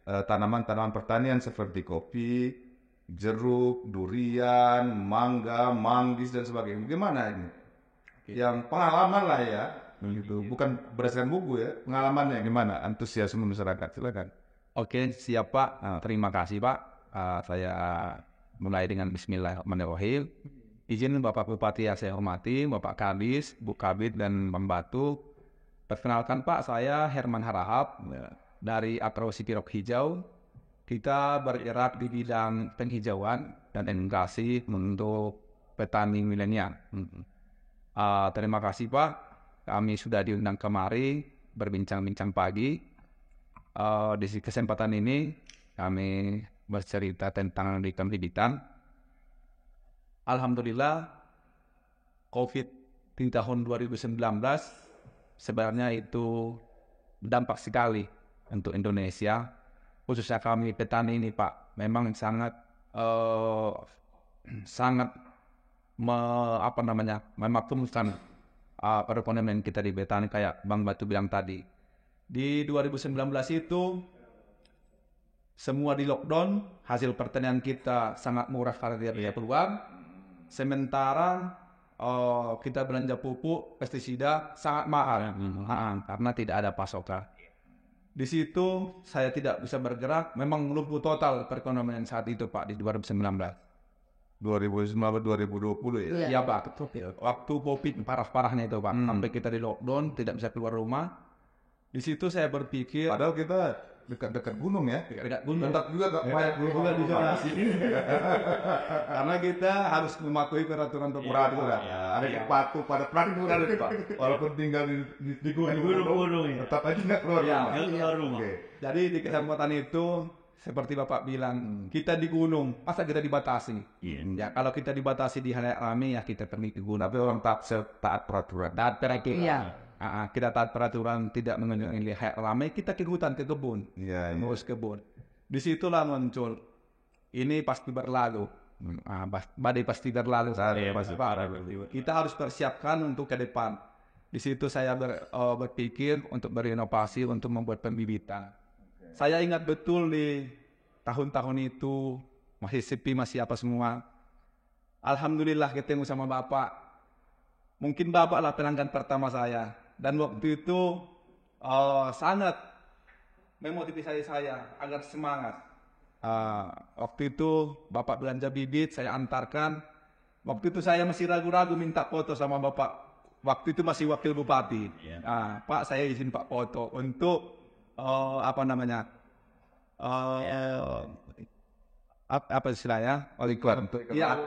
tanaman-tanaman pertanian seperti kopi, jeruk, durian, mangga, manggis dan sebagainya. Gimana ini? Yang pengalaman lah ya, gitu. Bukan berdasarkan buku ya, pengalamannya gimana? Antusiasme masyarakat, silakan. Oke, siap Pak. Terima kasih Pak. Saya mulai dengan Bismillahirrahmanirrahim. Izin Bapak Bupati yang saya hormati, Bapak Kadis, Bu Kabid, dan Pembantu. Perkenalkan Pak, saya Herman Harahap dari Agrosi Pirok Hijau. Kita bergerak di bidang penghijauan dan edukasi untuk petani milenial. Terima kasih Pak, kami sudah diundang kemari berbincang-bincang pagi. Di kesempatan ini kami bercerita tentang pendidikan. Alhamdulillah, COVID di tahun 2019 sebenarnya itu berdampak sekali untuk Indonesia, khususnya kami petani ini Pak. memang sangat sangat memaklumkan perekonomian kita di Betani kayak Bang Batu bilang tadi. Di 2019 itu semua di lockdown, hasil pertanian kita sangat murah karena dia keluar. Sementara kita belanja pupuk, pestisida sangat mahal karena tidak ada pasokan. Di situ saya tidak bisa bergerak, memang lumpuh total perekonomian saat itu Pak di 2019. 2019-2020 ya? Iya Pak, waktu COVID parah-parahnya itu Pak, sampai kita di lockdown, tidak bisa keluar rumah. Di situ saya berpikir, Padahal kita dekat-dekat gunung ya? dekat gunung. Tetap juga gak banyak Bukan di zonasi. Karena kita harus mematuhi peraturan peraturan. Ada patuh pada peraturan itu Pak. Walaupun tinggal di gunung, tetap aja nggak keluar rumah. Oke. Jadi di kesempatan itu seperti Bapak bilang, kita di gunung, masa kita dibatasi? Ya kalau kita dibatasi di halayak ramai ya kita pergi ke gunung. Tapi orang taat peraturan. Taat peraturan. Iya. Kita taat peraturan, tidak mengunjungi halayak ramai, kita ke hutan, ke kebun, Iya. ngurus kebun. Disitulah muncul, ini pasti berlalu. Badai pasti berlalu. Kita harus persiapkan untuk ke depan. Di situ saya berpikir untuk berinovasi, untuk membuat pembibitan. Saya ingat betul di tahun-tahun itu masih sepi, masih apa semua. Alhamdulillah ketemu sama Bapak. Mungkin Bapak lah pelanggan pertama saya. Dan waktu itu sangat memotivasi saya agar semangat. Waktu itu Bapak belanja bibit, saya antarkan. Waktu itu saya masih ragu-ragu minta foto sama Bapak. Waktu itu masih wakil bupati. Pak, saya izin Pak foto untuk apa istilahnya? Olikuan. Iya.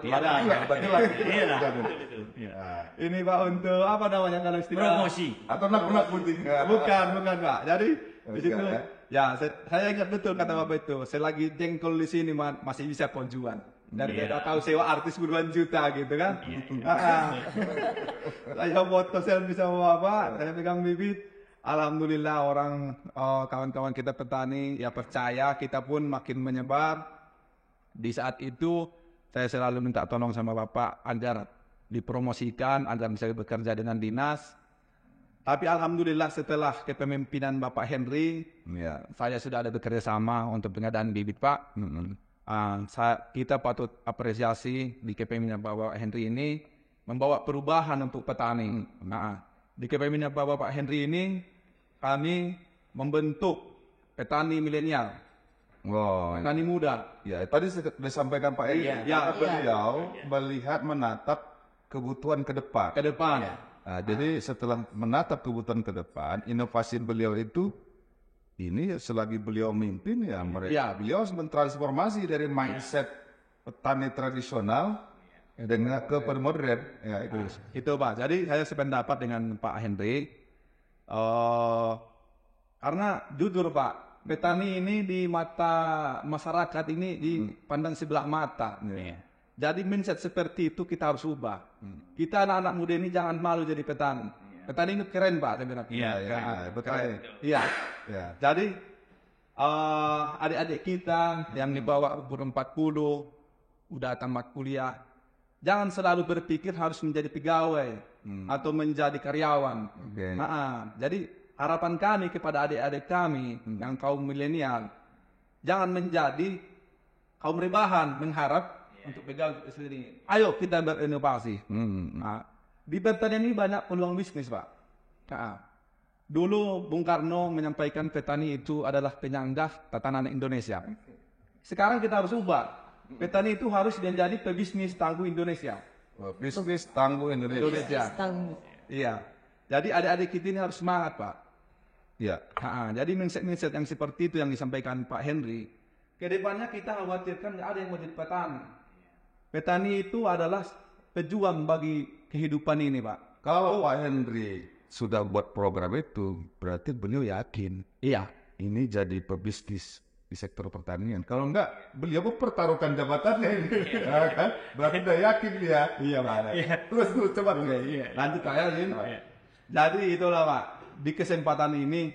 Ini Pak untuk apa namanya kalau istilah? Promosi. Atau nak putih? Bukan Pak. Jadi di situ ya saya ingat betul kata Bapak itu. Selagi jengkol di sini masih bisa konjuan. Dan kita tahu sewa artis puluhan juta gitu kan. Saya foto selfie sama Bapak, saya pegang bibit. Alhamdulillah orang kawan-kawan kita petani ya percaya, kita pun makin menyebar. Di saat itu saya selalu minta tolong sama Bapak agar dipromosikan, agar bisa bekerja dengan dinas. Tapi alhamdulillah setelah kepemimpinan Bapak Henry, saya sudah ada bekerja sama untuk pengadaan bibit Pak. Kita patut apresiasi di kepemimpinan Bapak Henry ini membawa perubahan untuk petani. Di kepemimpinan Bapak Henry ini kami membentuk petani milenial, petani muda. Ya, tadi disampaikan Pak Edi. Beliau melihat menatap kebutuhan ke depan. Jadi setelah menatap kebutuhan ke depan, inovasi beliau itu ini selagi beliau mimpin beliau harus mentransformasi dari mindset petani tradisional dengan ke modern. Ya, itu Pak. Jadi saya sependapat dengan Pak Henry. Karena jujur Pak, petani ini di mata masyarakat ini dipandang sebelah mata. Jadi mindset seperti itu kita harus ubah. Kita anak-anak muda ini jangan malu jadi petani. Petani ini keren Pak. Jadi adik-adik kita yang di bawah umur 40 udah tamat kuliah, jangan selalu berpikir harus menjadi pegawai atau menjadi karyawan. Jadi harapan kami kepada adik-adik kami yang kaum milenial, jangan menjadi kaum rebahan mengharap untuk pegawai sendiri. Ayo kita berinovasi. Di pertanian ini banyak peluang bisnis Pak. Dulu Bung Karno menyampaikan petani itu adalah penyangga tatanan Indonesia. Sekarang kita harus ubah. Petani itu harus menjadi pebisnis tangguh Indonesia. Bisnis tangguh Indonesia. Iya. Jadi adik-adik kita ini harus semangat Pak. Iya. Jadi mindset-mindset yang seperti itu yang disampaikan Pak Henry. Kedepannya kita khawatirkan nggak ada yang mau jadi petani. Petani itu adalah pejuang bagi kehidupan ini Pak. Kalau Pak Henry sudah buat program itu, berarti beliau yakin. Iya. Ini jadi pebisnis di sektor pertanian. Kalau enggak, beliau mempertaruhkan jabatannya ini. Kan? Berarti udah yakin dia. Iya Pak. Terus coba. Lanjut kayak ini. Jadi itulah Pak. Di kesempatan ini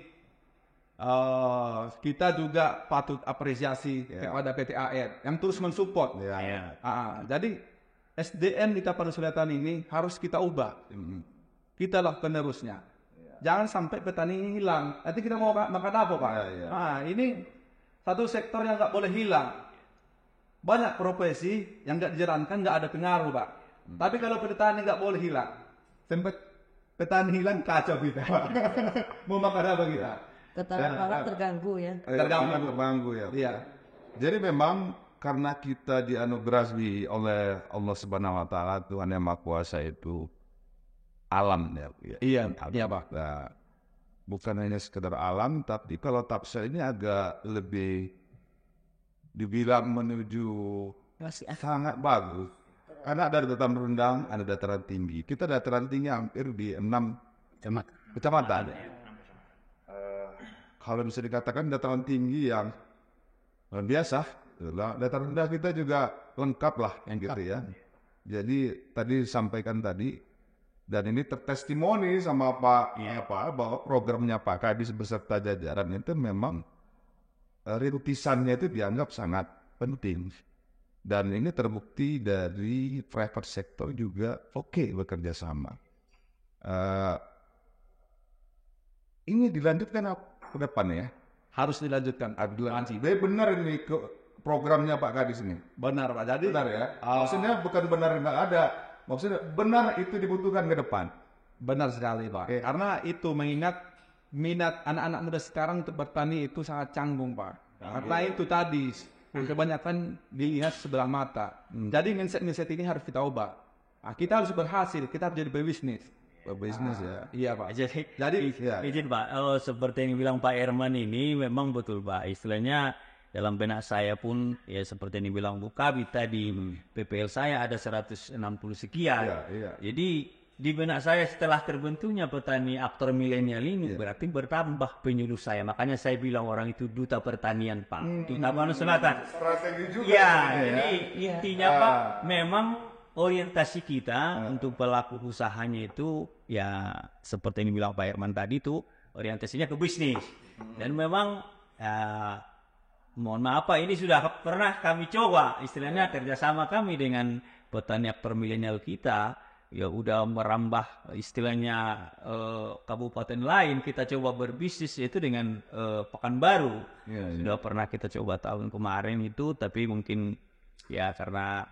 kita juga patut apresiasi kepada PT AR yang terus mensupport. Ya. Jadi SDM di Tapanuli Selatan ini harus kita ubah. Kita lakukan penerusnya. Jangan sampai petani ini hilang. Nanti kita mau makan apa, Pak? Ini satu sektor yang nggak boleh hilang. Banyak profesi yang nggak dijalankan, nggak ada pengaruh, Pak. Tapi kalau petani nggak boleh hilang. Tempat petani hilang kacau kita, Pak. Mau makan apa kita? Ketahanan terganggu ya. Terganggu ya. Iya. Jadi memang karena kita dianugerahi oleh Allah Subhanahu wa taala, Tuhan Yang Maha Kuasa itu alam ya. Iya, Pak. Nah, bukan hanya sekedar alam, tapi kalau tafsir ini agak lebih dibilang menuju sangat bagus. Karena ada dataran rendah, ada dataran tinggi. Kita dataran tinggi hampir di 6 kecamatan. Kalau bisa dikatakan dataran tinggi yang luar biasa, dataran rendah kita juga lengkap lah, gitu ya. Jadi tadi sampaikan tadi, dan ini tertestimoni sama Pak bahwa programnya Pak Kadis beserta jajaran itu memang rintisannya itu dianggap sangat penting. Dan ini terbukti dari private sector juga oke bekerja sama. Ini dilanjutkan ke depan ya. Harus dilanjutkan. Jadi benar ini programnya Pak Kadis ini. Benar, Pak. Jadi Benar ya. Maksudnya bukan benar nggak ada. Maksudnya benar itu dibutuhkan ke depan. benar sekali, Pak. Karena itu mengingat minat anak-anak muda sekarang untuk bertani itu sangat canggung, Pak. Karena itu tadi kebanyakan dilihat sebelah mata. Jadi mindset ini harus kita ubah. Nah, kita harus berhasil, kita harus jadi pebisnis. Bisnis ya. Iya, Pak. Jadi izin Pak, seperti yang bilang Pak Herman ini memang betul Pak. Istilahnya dalam benak saya pun ya seperti yang dibilang Bu Kabit tadi, PPL saya ada 160 sekian. Jadi di benak saya setelah terbentuknya petani aktor milenial ini berarti bertambah penyuluh saya. Makanya saya bilang orang itu duta pertanian Pak. Di Tapanuli Selatan. Strategi juga. Ya, jadi intinya Pak memang orientasi kita untuk pelaku usahanya itu ya seperti yang dibilang Pak Herman tadi itu orientasinya ke bisnis. Dan memang mohon maaf Pak, ini sudah pernah kami coba istilahnya kerjasama kami dengan petani aktor milenial kita, ya udah merambah istilahnya kabupaten lain, kita coba berbisnis itu dengan Pekanbaru. Sudah pernah kita coba tahun kemarin itu, tapi mungkin ya karena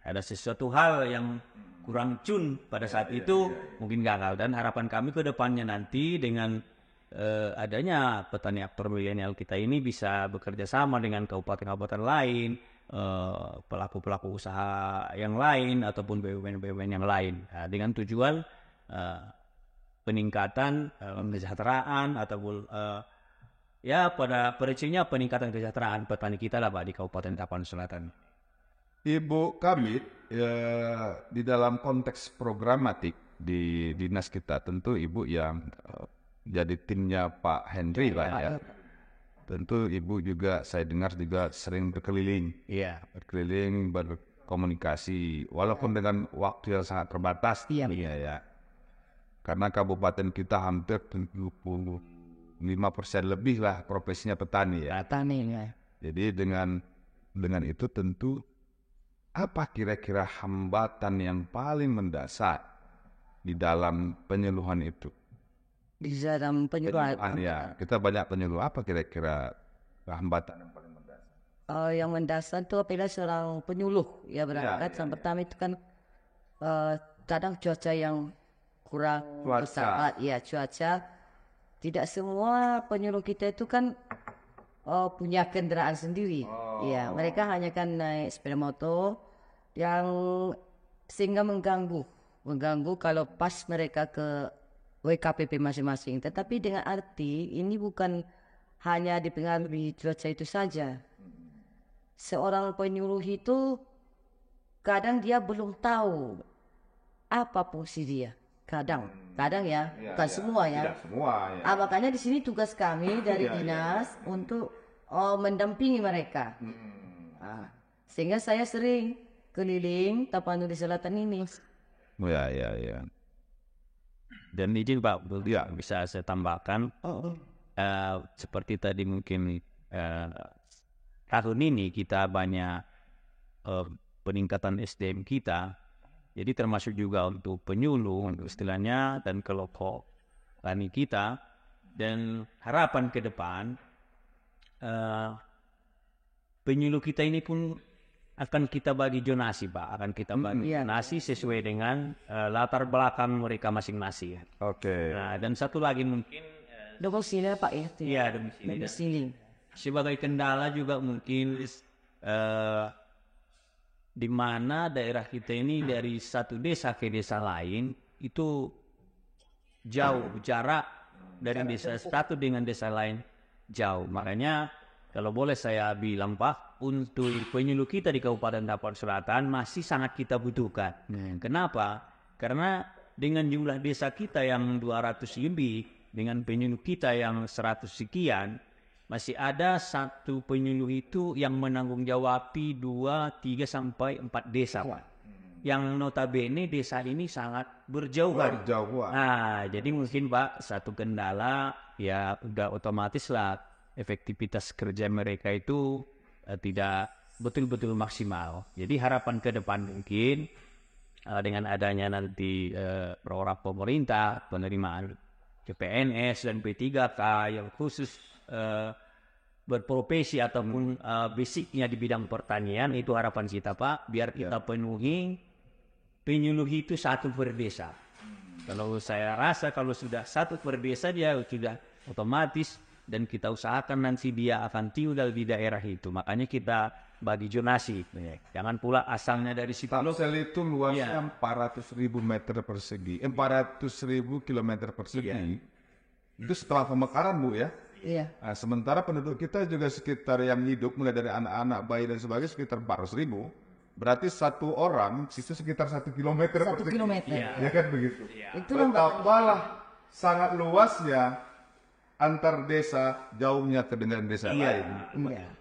ada sesuatu hal yang kurang cun pada saat itu mungkin gagal. Dan harapan kami ke depannya nanti dengan adanya petani aktor milenial kita ini bisa bekerja sama dengan kabupaten-kabupaten lain, pelaku-pelaku usaha yang lain ataupun BUMN-BUMN yang lain, dengan tujuan peningkatan kesejahteraan ataupun ya pada prinsipnya peningkatan kesejahteraan petani kita lah Pak di Kabupaten Tapanuli Selatan. Ibu Kabit, di dalam konteks programatik di dinas kita tentu Ibu yang jadi timnya Pak Henry lah ya. Tentu Ibu juga saya dengar juga sering berkeliling. Berkeliling, berkomunikasi walaupun dengan waktu yang sangat terbatas. Ya. Karena kabupaten kita hampir 75% lebih lah profesinya petani ya. Jadi dengan itu tentu apa kira-kira hambatan yang paling mendasar di dalam penyuluhan itu? Di dalam penyuluhan ya, kita banyak penyuluh. Apa kira-kira hambatan yang paling mendasar? Yang mendasar itu apabila seorang penyuluh ya berangkat yang pertama itu kan kadang cuaca yang kurang bersahabat. Ya, cuaca tidak semua penyuluh kita itu kan punya kendaraan sendiri. Ya, mereka hanya kan naik sepeda motor yang sehingga mengganggu kalau pas mereka ke WKPP masing-masing. Tetapi dengan arti ini bukan hanya dipengaruhi cuaca itu saja. Seorang penyuluh itu kadang dia belum tahu apa fungsi dia. Kadang ya, bukan semua ya. Tidak semua ya. Makanya di sini tugas kami dari dinas untuk mendampingi mereka. Sehingga saya sering keliling Tapanuli Selatan ini. Ya. Dan izin Pak, bisa saya tambahkan, seperti tadi mungkin tahun ini kita banyak peningkatan SDM kita, jadi termasuk juga untuk penyuluh untuk istilahnya dan kelompok tani kita, dan harapan ke depan penyuluh kita ini pun akan kita bagi zonasi, Pak. Akan kita bagi zonasi sesuai dengan latar belakang mereka masing-masing. Oke. Nah, dan satu lagi mungkin Domisili Pak ya. iya domisili. Domisili. Sebagai kendala juga mungkin di mana daerah kita ini dari satu desa ke desa lain itu jauh jarak dari desa satu dengan desa lain jauh. Makanya kalau boleh saya bilang Pak, untuk penyuluh kita di Kabupaten Tapal Selatan masih sangat kita butuhkan. Kenapa? Karena dengan jumlah desa kita yang 200 lebih, dengan penyuluh kita yang 100 sekian, masih ada satu penyuluh itu yang menanggung jawabi 2, 3 sampai 4 desa, Pak. Yang notabene desa ini sangat berjauhan. Nah, jadi mungkin Pak satu kendala ya udah otomatis lah efektivitas kerja mereka itu tidak betul-betul maksimal. Jadi harapan ke depan mungkin dengan adanya nanti program pemerintah penerimaan CPNS dan P3K yang khusus berprofesi ataupun basicnya di bidang pertanian, itu harapan kita Pak, biar kita penuhi penyuluh itu satu per desa. Kalau saya rasa kalau sudah satu per desa dia sudah otomatis, dan kita usahakan nanti dia akan tinggal di daerah itu. Makanya kita bagi zonasi. Jangan pula asalnya dari situ. Kalau sel itu luasnya 400.000 meter persegi, 400.000 kilometer persegi. Itu setelah pemekaran Bu ya. Iya. Nah, sementara penduduk kita juga sekitar yang hidup mulai dari anak-anak, bayi dan sebagainya sekitar 400.000. Berarti satu orang itu sekitar 1 kilometer 1 kilometer. Ya kan begitu. Itu Betapa sangat luasnya antar desa, jauhnya ke dengan desa lain. Iya.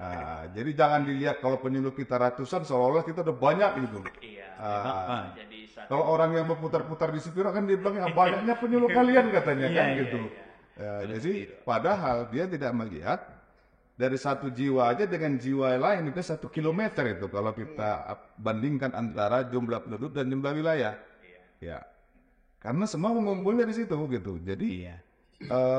Nah, jadi jangan dilihat kalau penyuluh kita ratusan seolah-olah kita udah banyak gitu. Kalau orang yang berputar-putar di situ kan dia bilang banyaknya penyuluh kalian katanya kan gitu. Jadi padahal dia tidak melihat dari satu jiwa aja dengan jiwa lain itu 1 kilometer itu kalau kita bandingkan antara jumlah penduduk dan jumlah wilayah. Ya, karena semua mengumpulnya di situ gitu. Jadi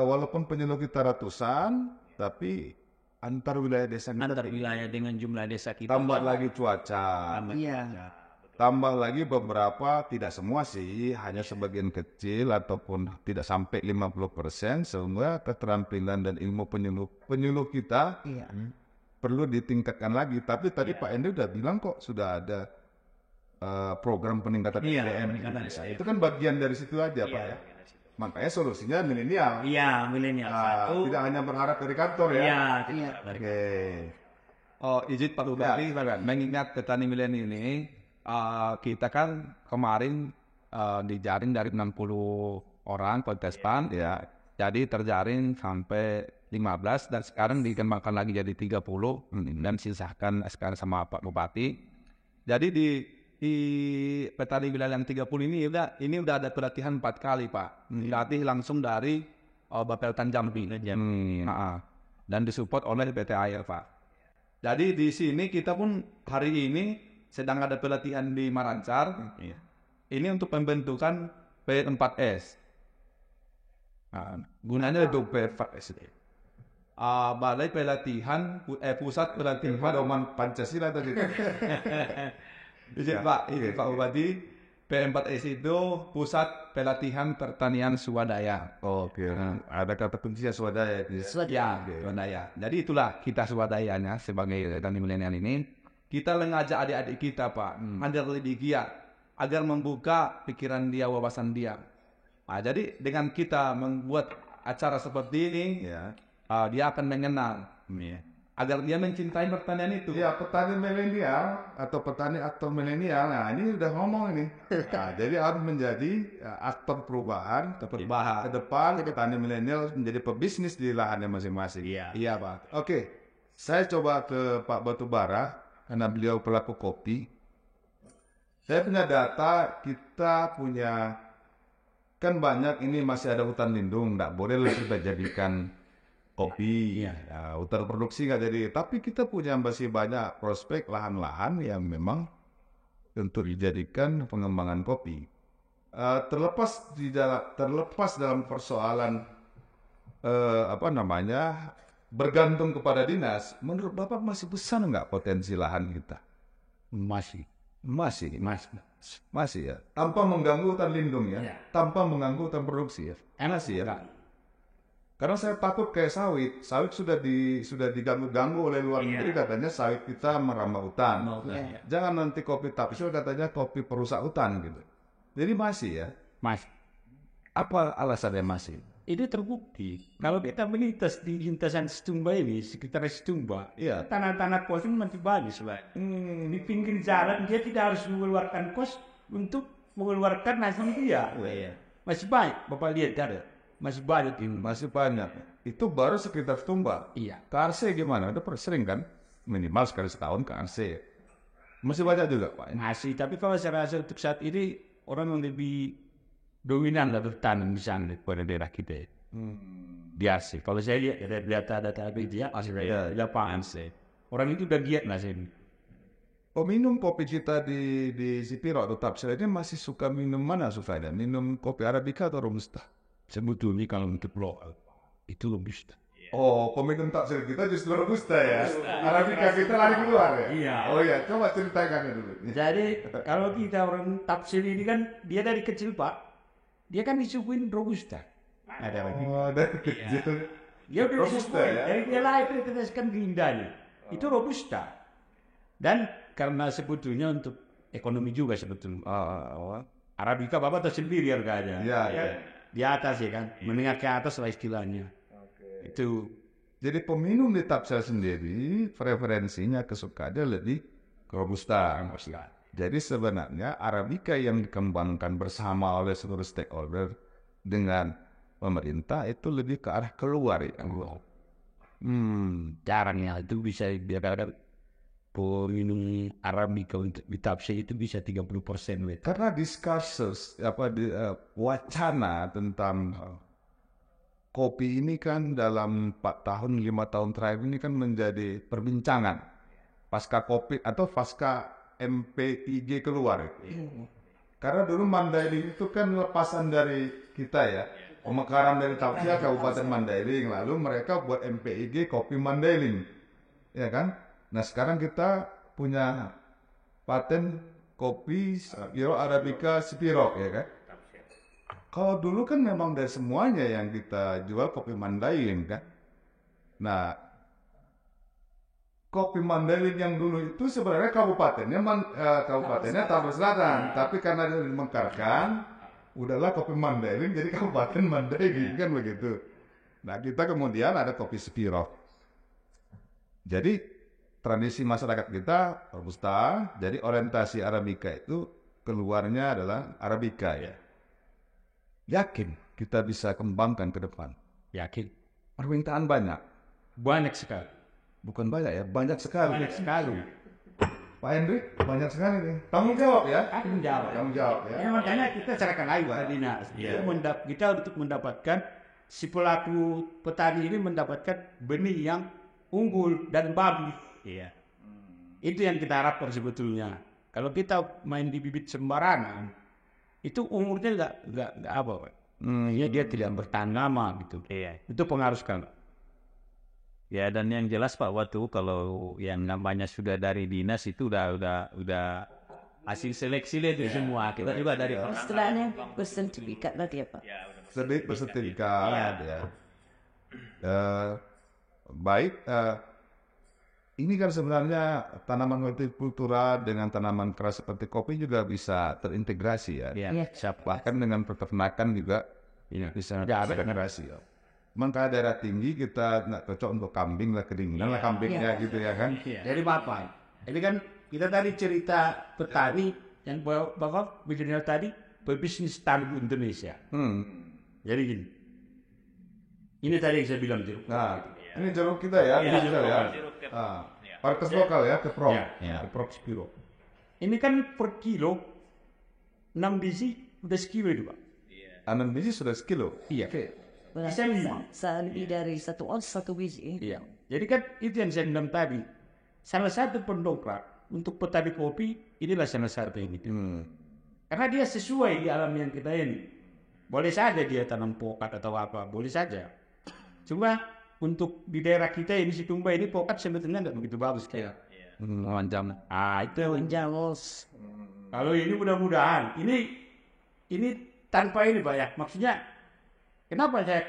walaupun penyuluh kita ratusan, tapi antar wilayah desa kita Antar wilayah dengan jumlah desa kita. tambah lagi cuaca, tambah lagi beberapa, tidak semua sih, hanya sebagian kecil ataupun tidak sampai 50%, semua keterampilan dan ilmu penyuluh kita perlu ditingkatkan lagi. Tapi tadi Pak Endi udah bilang kok sudah ada program peningkatan SDM. Itu kan bagian dari situ aja Pak ya. Makanya solusinya milenial. Iya, milenial. Tidak hanya berharap dari kantor ya. Iya. Oke. Oh, izin Pak Bupati, mengingat petani milenial ini, kita kan kemarin dijaring dari 60 orang kontestan, ya. Jadi terjaring sampai 15 dan sekarang dikembangkan lagi jadi 30 dan disahkan sekarang sama Pak Bupati. Jadi di petani wilayah yang 30 ini udah ada pelatihan 4 kali Pak. Dilatih langsung dari Bapeltan Jambi. Dan disupport oleh PT Air Pak. Jadi di sini kita pun hari ini sedang ada pelatihan di Marancar. Ini untuk pembentukan P4S. Gunanya untuk P4S. Balai pelatihan pusat pelatihan Pedoman Pancasila tadi. Pak Bupati, P4S itu pusat pelatihan pertanian swadaya. Oke. Ada kata kuncinya swadaya. Swadaya. Jadi itulah kita swadayanya sebagai petani milenial ini. Kita mengajak adik-adik kita Pak, agar lebih giat, agar membuka pikiran dia, wawasan dia. Nah, jadi dengan kita membuat acara seperti ini, dia akan mengenal. Agar dia mencintai pertanian itu. Ya, petani milenial atau petani aktor milenial. Nah, ini udah ngomong ini. Nah, jadi harus menjadi aktor perubahan ke depan. Petani milenial menjadi pebisnis di lahannya masing-masing. Iya, Pak. Oke. Saya coba ke Pak Batubara karena beliau pelaku kopi. Saya punya data, kita punya kan banyak ini masih ada hutan lindung, nggak boleh kita jadikan kopi. Ya, hutan produksi nggak jadi. Tapi kita punya masih banyak prospek lahan-lahan yang memang untuk dijadikan pengembangan kopi. Terlepas dalam persoalan bergantung kepada dinas, menurut Bapak masih besar nggak potensi lahan kita? Masih. Masih ya. Tanpa mengganggu hutan lindung ya, tanpa mengganggu hutan produksi ya. Masih ya. Karena saya takut kayak sawit sudah diganggu-ganggu oleh luar negeri, katanya sawit kita merambah hutan. Jangan nanti kopi tapsil katanya kopi perusak hutan gitu. Jadi masih ya. Mas, Apa alasannya masih? itu terbukti. Kalau kita melintas di lintasan Setumba ini, sekitar Setumba, Iya. tanah-tanah kos ini masih bagus, Pak. Di pinggir jalan dia tidak harus mengeluarkan kos untuk mengeluarkan hasil dia. Masih baik, Bapak lihat ada. Masih banyak ini. Masih banyak. Itu baru sekitar Tumba. Iya. Ke Arse gimana? Udah sering kan? Minimal sekali setahun ke Arse. Masih banyak juga Pak. Masih, tapi kalau saya rasa untuk saat ini orang yang lebih dominan lah bertanam di sana daripada daerah kita. Di Aceh. Kalau saya lihat dari data-data dia masih di lapangan sih. Orang itu udah giat lah sini. Minum kopi kita di Sipiro atau Tapsil ini masih suka minum mana sukanya? Minum kopi Arabica atau Robusta? Sebetulnya kalau untuk lokal itu robusta. Oh, peminum Tapsil kita justru Robusta ya? Arabica kita lari keluar ya? Iya. Oh iya, coba ceritakan dulu. Jadi kalau kita orang Tapsil ini kan dia dari kecil Pak, dia kan disuguhin robusta. Ada lagi. Oh, dari kecil. Dia udah Robusta disuguhin. ya? Dari dia lahir dia teteskan gerindanya. Itu robusta. Dan karena sebetulnya untuk ekonomi juga sebetulnya. Arabica Bapak tahu sendiri harganya. Iya. Di atas ya kan, menengah ke atas lah istilahnya. Itu Jadi peminum di Tapsil sendiri preferensinya kesukaannya lebih ke Robusta. Jadi sebenarnya Arabica yang dikembangkan bersama oleh seluruh stakeholder dengan pemerintah itu lebih ke arah keluar ya. jarang ya itu bisa biarkan peminum Arabica untuk di Tapsi itu bisa 30%. Karena wacana tentang kopi ini kan dalam 4 tahun 5 tahun terakhir ini kan menjadi perbincangan pasca kopi atau pasca MPIG keluar. Karena dulu Mandailing itu kan lepasan dari kita ya, pemekaran dari Tapsia Kabupaten Mandailing, lalu mereka buat MPIG kopi Mandailing, ya kan? Nah sekarang kita punya paten kopi Sipiro Arabica Sipiro, ya kan? Kalau dulu kan memang dari semuanya yang kita jual kopi Mandailing kan. Nah, kopi Mandailing yang dulu itu sebenarnya kabupatennya Tambora Selatan, tapi karena dia dimekarkan, udahlah kopi Mandailing jadi Kabupaten Mandailing kan begitu. Nah, kita kemudian ada kopi Sipiro. Jadi tradisi masyarakat kita Robusta, jadi orientasi Arabica itu keluarnya adalah Arabica ya. Yakin kita bisa kembangkan ke depan. Yakin? Permintaan banyak. Banyak sekali. Bukan banyak ya, banyak sekali. Banyak sekali. Pak Hendrik, banyak sekali nih. Tanggung jawab ya. Tanggung jawab ya. Ya makanya kita serahkan lagi Pak Dinas. Kita untuk mendapatkan si pelaku petani ini mendapatkan benih yang unggul dan bagus. Iya. Itu yang kita harapkan sebetulnya. Kalau kita main di bibit sembarangan, itu umurnya nggak apa, Pak. Ya dia tidak bertahan lama gitu. Iya. Itu pengaruh sekali. Ya, dan yang jelas Pak Watu, kalau yang namanya sudah dari dinas itu udah hasil seleksi itu semua. Kita juga dari Istilahnya bersertifikat berarti ya Pak? Bersertifikat ya. Baik. Ini kan sebenarnya tanaman hortikultura dengan tanaman keras seperti kopi juga bisa terintegrasi ya. Iya. Bahkan dengan peternakan juga bisa terintegrasi. Maka daerah tinggi kita nggak cocok untuk kambing lah, kedinginan lah kambingnya gitu ya kan. Jadi Bapak, ini kan kita tadi cerita petani yang Bapak bicara tadi pebisnis tangguh Indonesia. Jadi gini, ini tadi yang saya bilang jeruk. Nah, ini jeruk kita ya, Parkes lokal ya, Keprok. Keprok Sipiro. Ini kan per kilo 6 biji udah sekilo itu Pak. 6 biji sudah sekilo. Iya. bisa 5. Lebih dari 1 ons 1 biji. Iya. Jadi kan itu yang saya bilang tadi. Salah satu pendongkrak untuk petani kopi inilah salah satu ini. Karena dia sesuai di alam yang kita ini. Boleh saja dia tanam pokat atau apa, boleh saja. Cuma untuk di daerah kita ini Situmba ini pokat sebetulnya tidak begitu bagus kayak. Macam. Itu Jangos. kalau ini mudah-mudahan ini tanpa ini Pak ya. Maksudnya kenapa saya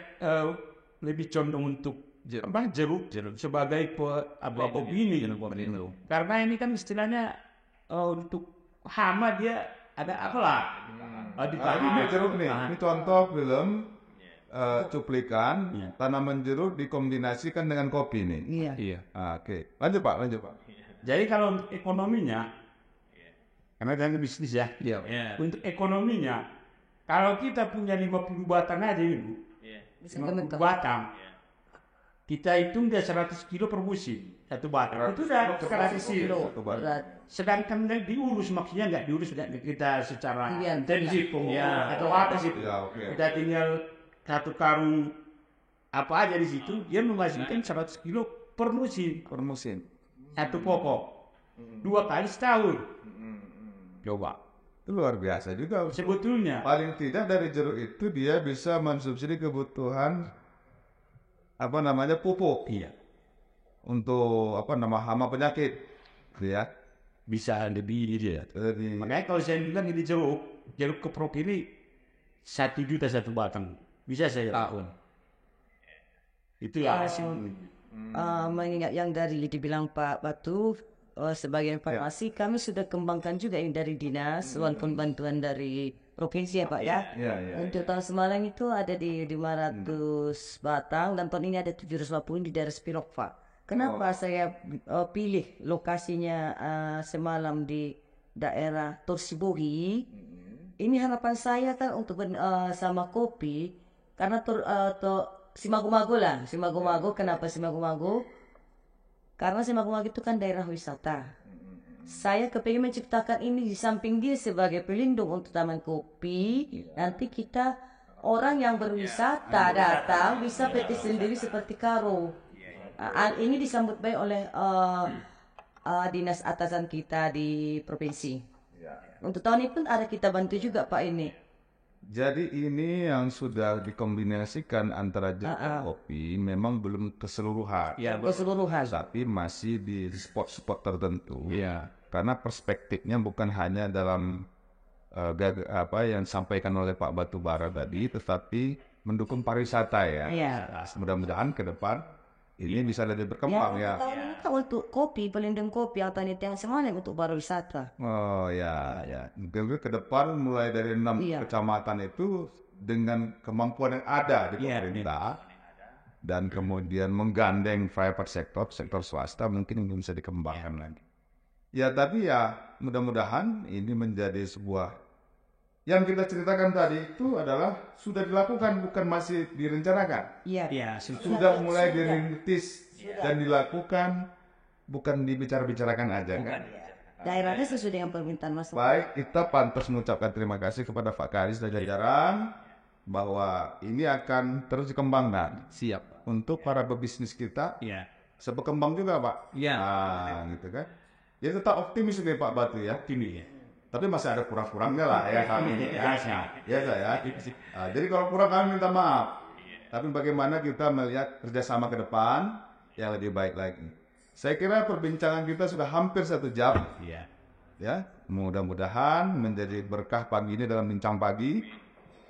lebih condong untuk jeruk sebagai opini. Karena ini kan istilahnya untuk hama dia ada apalah. Ini jeruk nih, ini contoh film cuplikan tanaman jeruk dikombinasikan dengan kopi nih. Iya. Oke, lanjut Pak. Jadi kalau ekonominya, karena dengan bisnis ya, untuk ekonominya, kalau kita punya 50 batang aja Ibu, Bisa 50 kebentuk. batang, kita hitung dia 100 kilo per musim, satu batang. Itu udah 100 kilo. Berat. Sedangkan diurus maksudnya nggak diurus kita secara Iya, intensif atau apa sih? Ya, oke. Kita tinggal satu karung apa aja di situ, dia menghasilkan 100 kilo per musim. Per musim. Satu pokok 2 kali setahun. Coba Itu luar biasa juga. sebetulnya Paling tidak dari jeruk itu dia bisa mensubsidi kebutuhan pupuk iya untuk hama penyakit, gitu ya. bisa lebih dia. Jadi Makanya kalau saya bilang ini jeruk keprok ini 1 juta satu batang bisa saya tahun. Itu ya. Mengingat yang dari dibilang Pak Batu, sebagai informasi kami sudah kembangkan juga ini dari dinas walaupun bantuan dari provinsi ya Pak ya. Untuk tahun semalam itu ada di 500 batang dan tahun ini ada 750 di daerah Spirok Pak. Kenapa saya pilih lokasinya semalam di daerah Torsibohi? Ini harapan saya kan untuk sama kopi karena Simago-Mago lah. Simago-Mago, kenapa Simago-Mago? Karena Simago-Mago itu kan daerah wisata. Saya kepingin menciptakan ini di samping dia sebagai pelindung untuk taman kopi. Nanti kita orang yang berwisata datang bisa petik sendiri seperti Karo. Ini disambut baik oleh dinas atasan kita di provinsi. Untuk tahun ini pun ada kita bantu juga Pak ini. Jadi ini yang sudah dikombinasikan antara jeruk dan kopi memang belum keseluruhan. Keseluruhan. Tapi masih di spot-spot tertentu. Karena perspektifnya bukan hanya dalam yang disampaikan oleh Pak Batubara tadi, tetapi mendukung pariwisata ya. Mudah-mudahan ke depan ini bisa lebih berkembang ya. Tahun ini kan untuk kopi, pelindung kopi atau yang semuanya untuk pariwisata. Oh ya. Mungkin ke depan mulai dari 6 kecamatan itu dengan kemampuan yang ada di pemerintah dan kemudian menggandeng private sektor swasta mungkin ini bisa dikembangkan lagi. Ya tapi ya mudah-mudahan ini menjadi sebuah yang kita ceritakan tadi itu adalah sudah dilakukan bukan masih direncanakan. Sudah mulai dirintis dan dilakukan bukan dibicarakan aja kan. Daerahnya sesuai dengan permintaan masyarakat. Baik, kita pantas mengucapkan terima kasih kepada Pak Kadis dan jajaran bahwa ini akan terus dikembangkan. Siap. Untuk para pebisnis kita, sebekembang juga Pak. Gitu kan. Ya tetap optimis nih Pak Batu ya. Tapi masih ada kurang-kurangnya lah ya kami. Saya. Jadi kalau kurang kami minta maaf. Tapi bagaimana kita melihat kerjasama ke depan yang lebih baik lagi. Saya kira perbincangan kita sudah hampir 1 jam. Ya, mudah-mudahan menjadi berkah pagi ini dalam bincang pagi.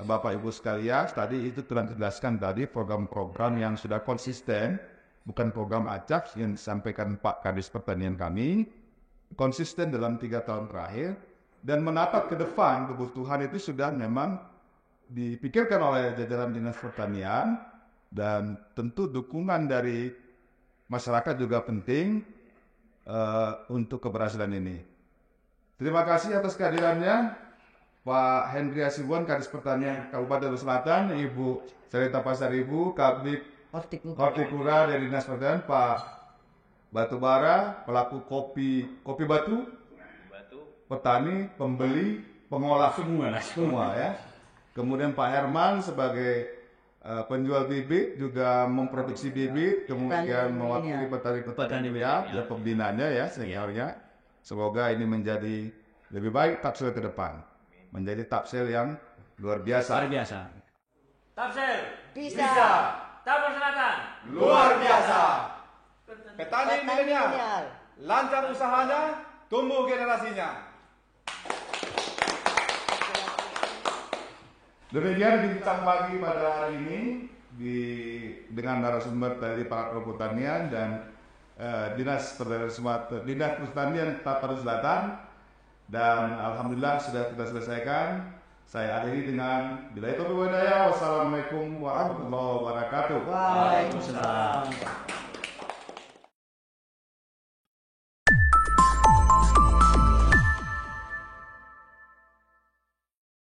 Bapak Ibu sekalian, tadi itu telah dijelaskan tadi program-program yang sudah konsisten, bukan program acak yang disampaikan Pak Kadis Pertanian kami, konsisten dalam 3 tahun terakhir. Dan menatap ke depan kebutuhan itu sudah memang dipikirkan oleh jajaran Dinas Pertanian dan tentu dukungan dari masyarakat juga penting untuk keberhasilan ini. Terima kasih atas kehadirannya Pak Hendri Hasibuan, Kadis Pertanian Kabupaten Selatan, Ibu Cerita Pasaribu, Kabid Hortikura dari Dinas Pertanian, Pak Batubara, pelaku kopi batu, petani, pembeli, pengolah semua ya. Kemudian Pak Herman sebagai penjual bibit juga memproduksi bibit, kemudian mewakili petani ya pembinanya ya seniornya. Semoga ini menjadi lebih baik Tapsel ke depan, menjadi Tapsel yang luar biasa. Luar biasa. Tapsel Bisa. Tabur Selatan. Luar biasa. Petani milenial, lancar usahanya, tumbuh generasinya. Demikian bincang pagi pada hari ini dengan narasumber dari Pak Pertanian dan Dinas Pertanian Tapanuli Selatan, dan alhamdulillah sudah kita selesaikan. Saya akhiri dengan billahi taufiq wal hidayah. Wassalamualaikum warahmatullahi wabarakatuh. Waalaikumsalam.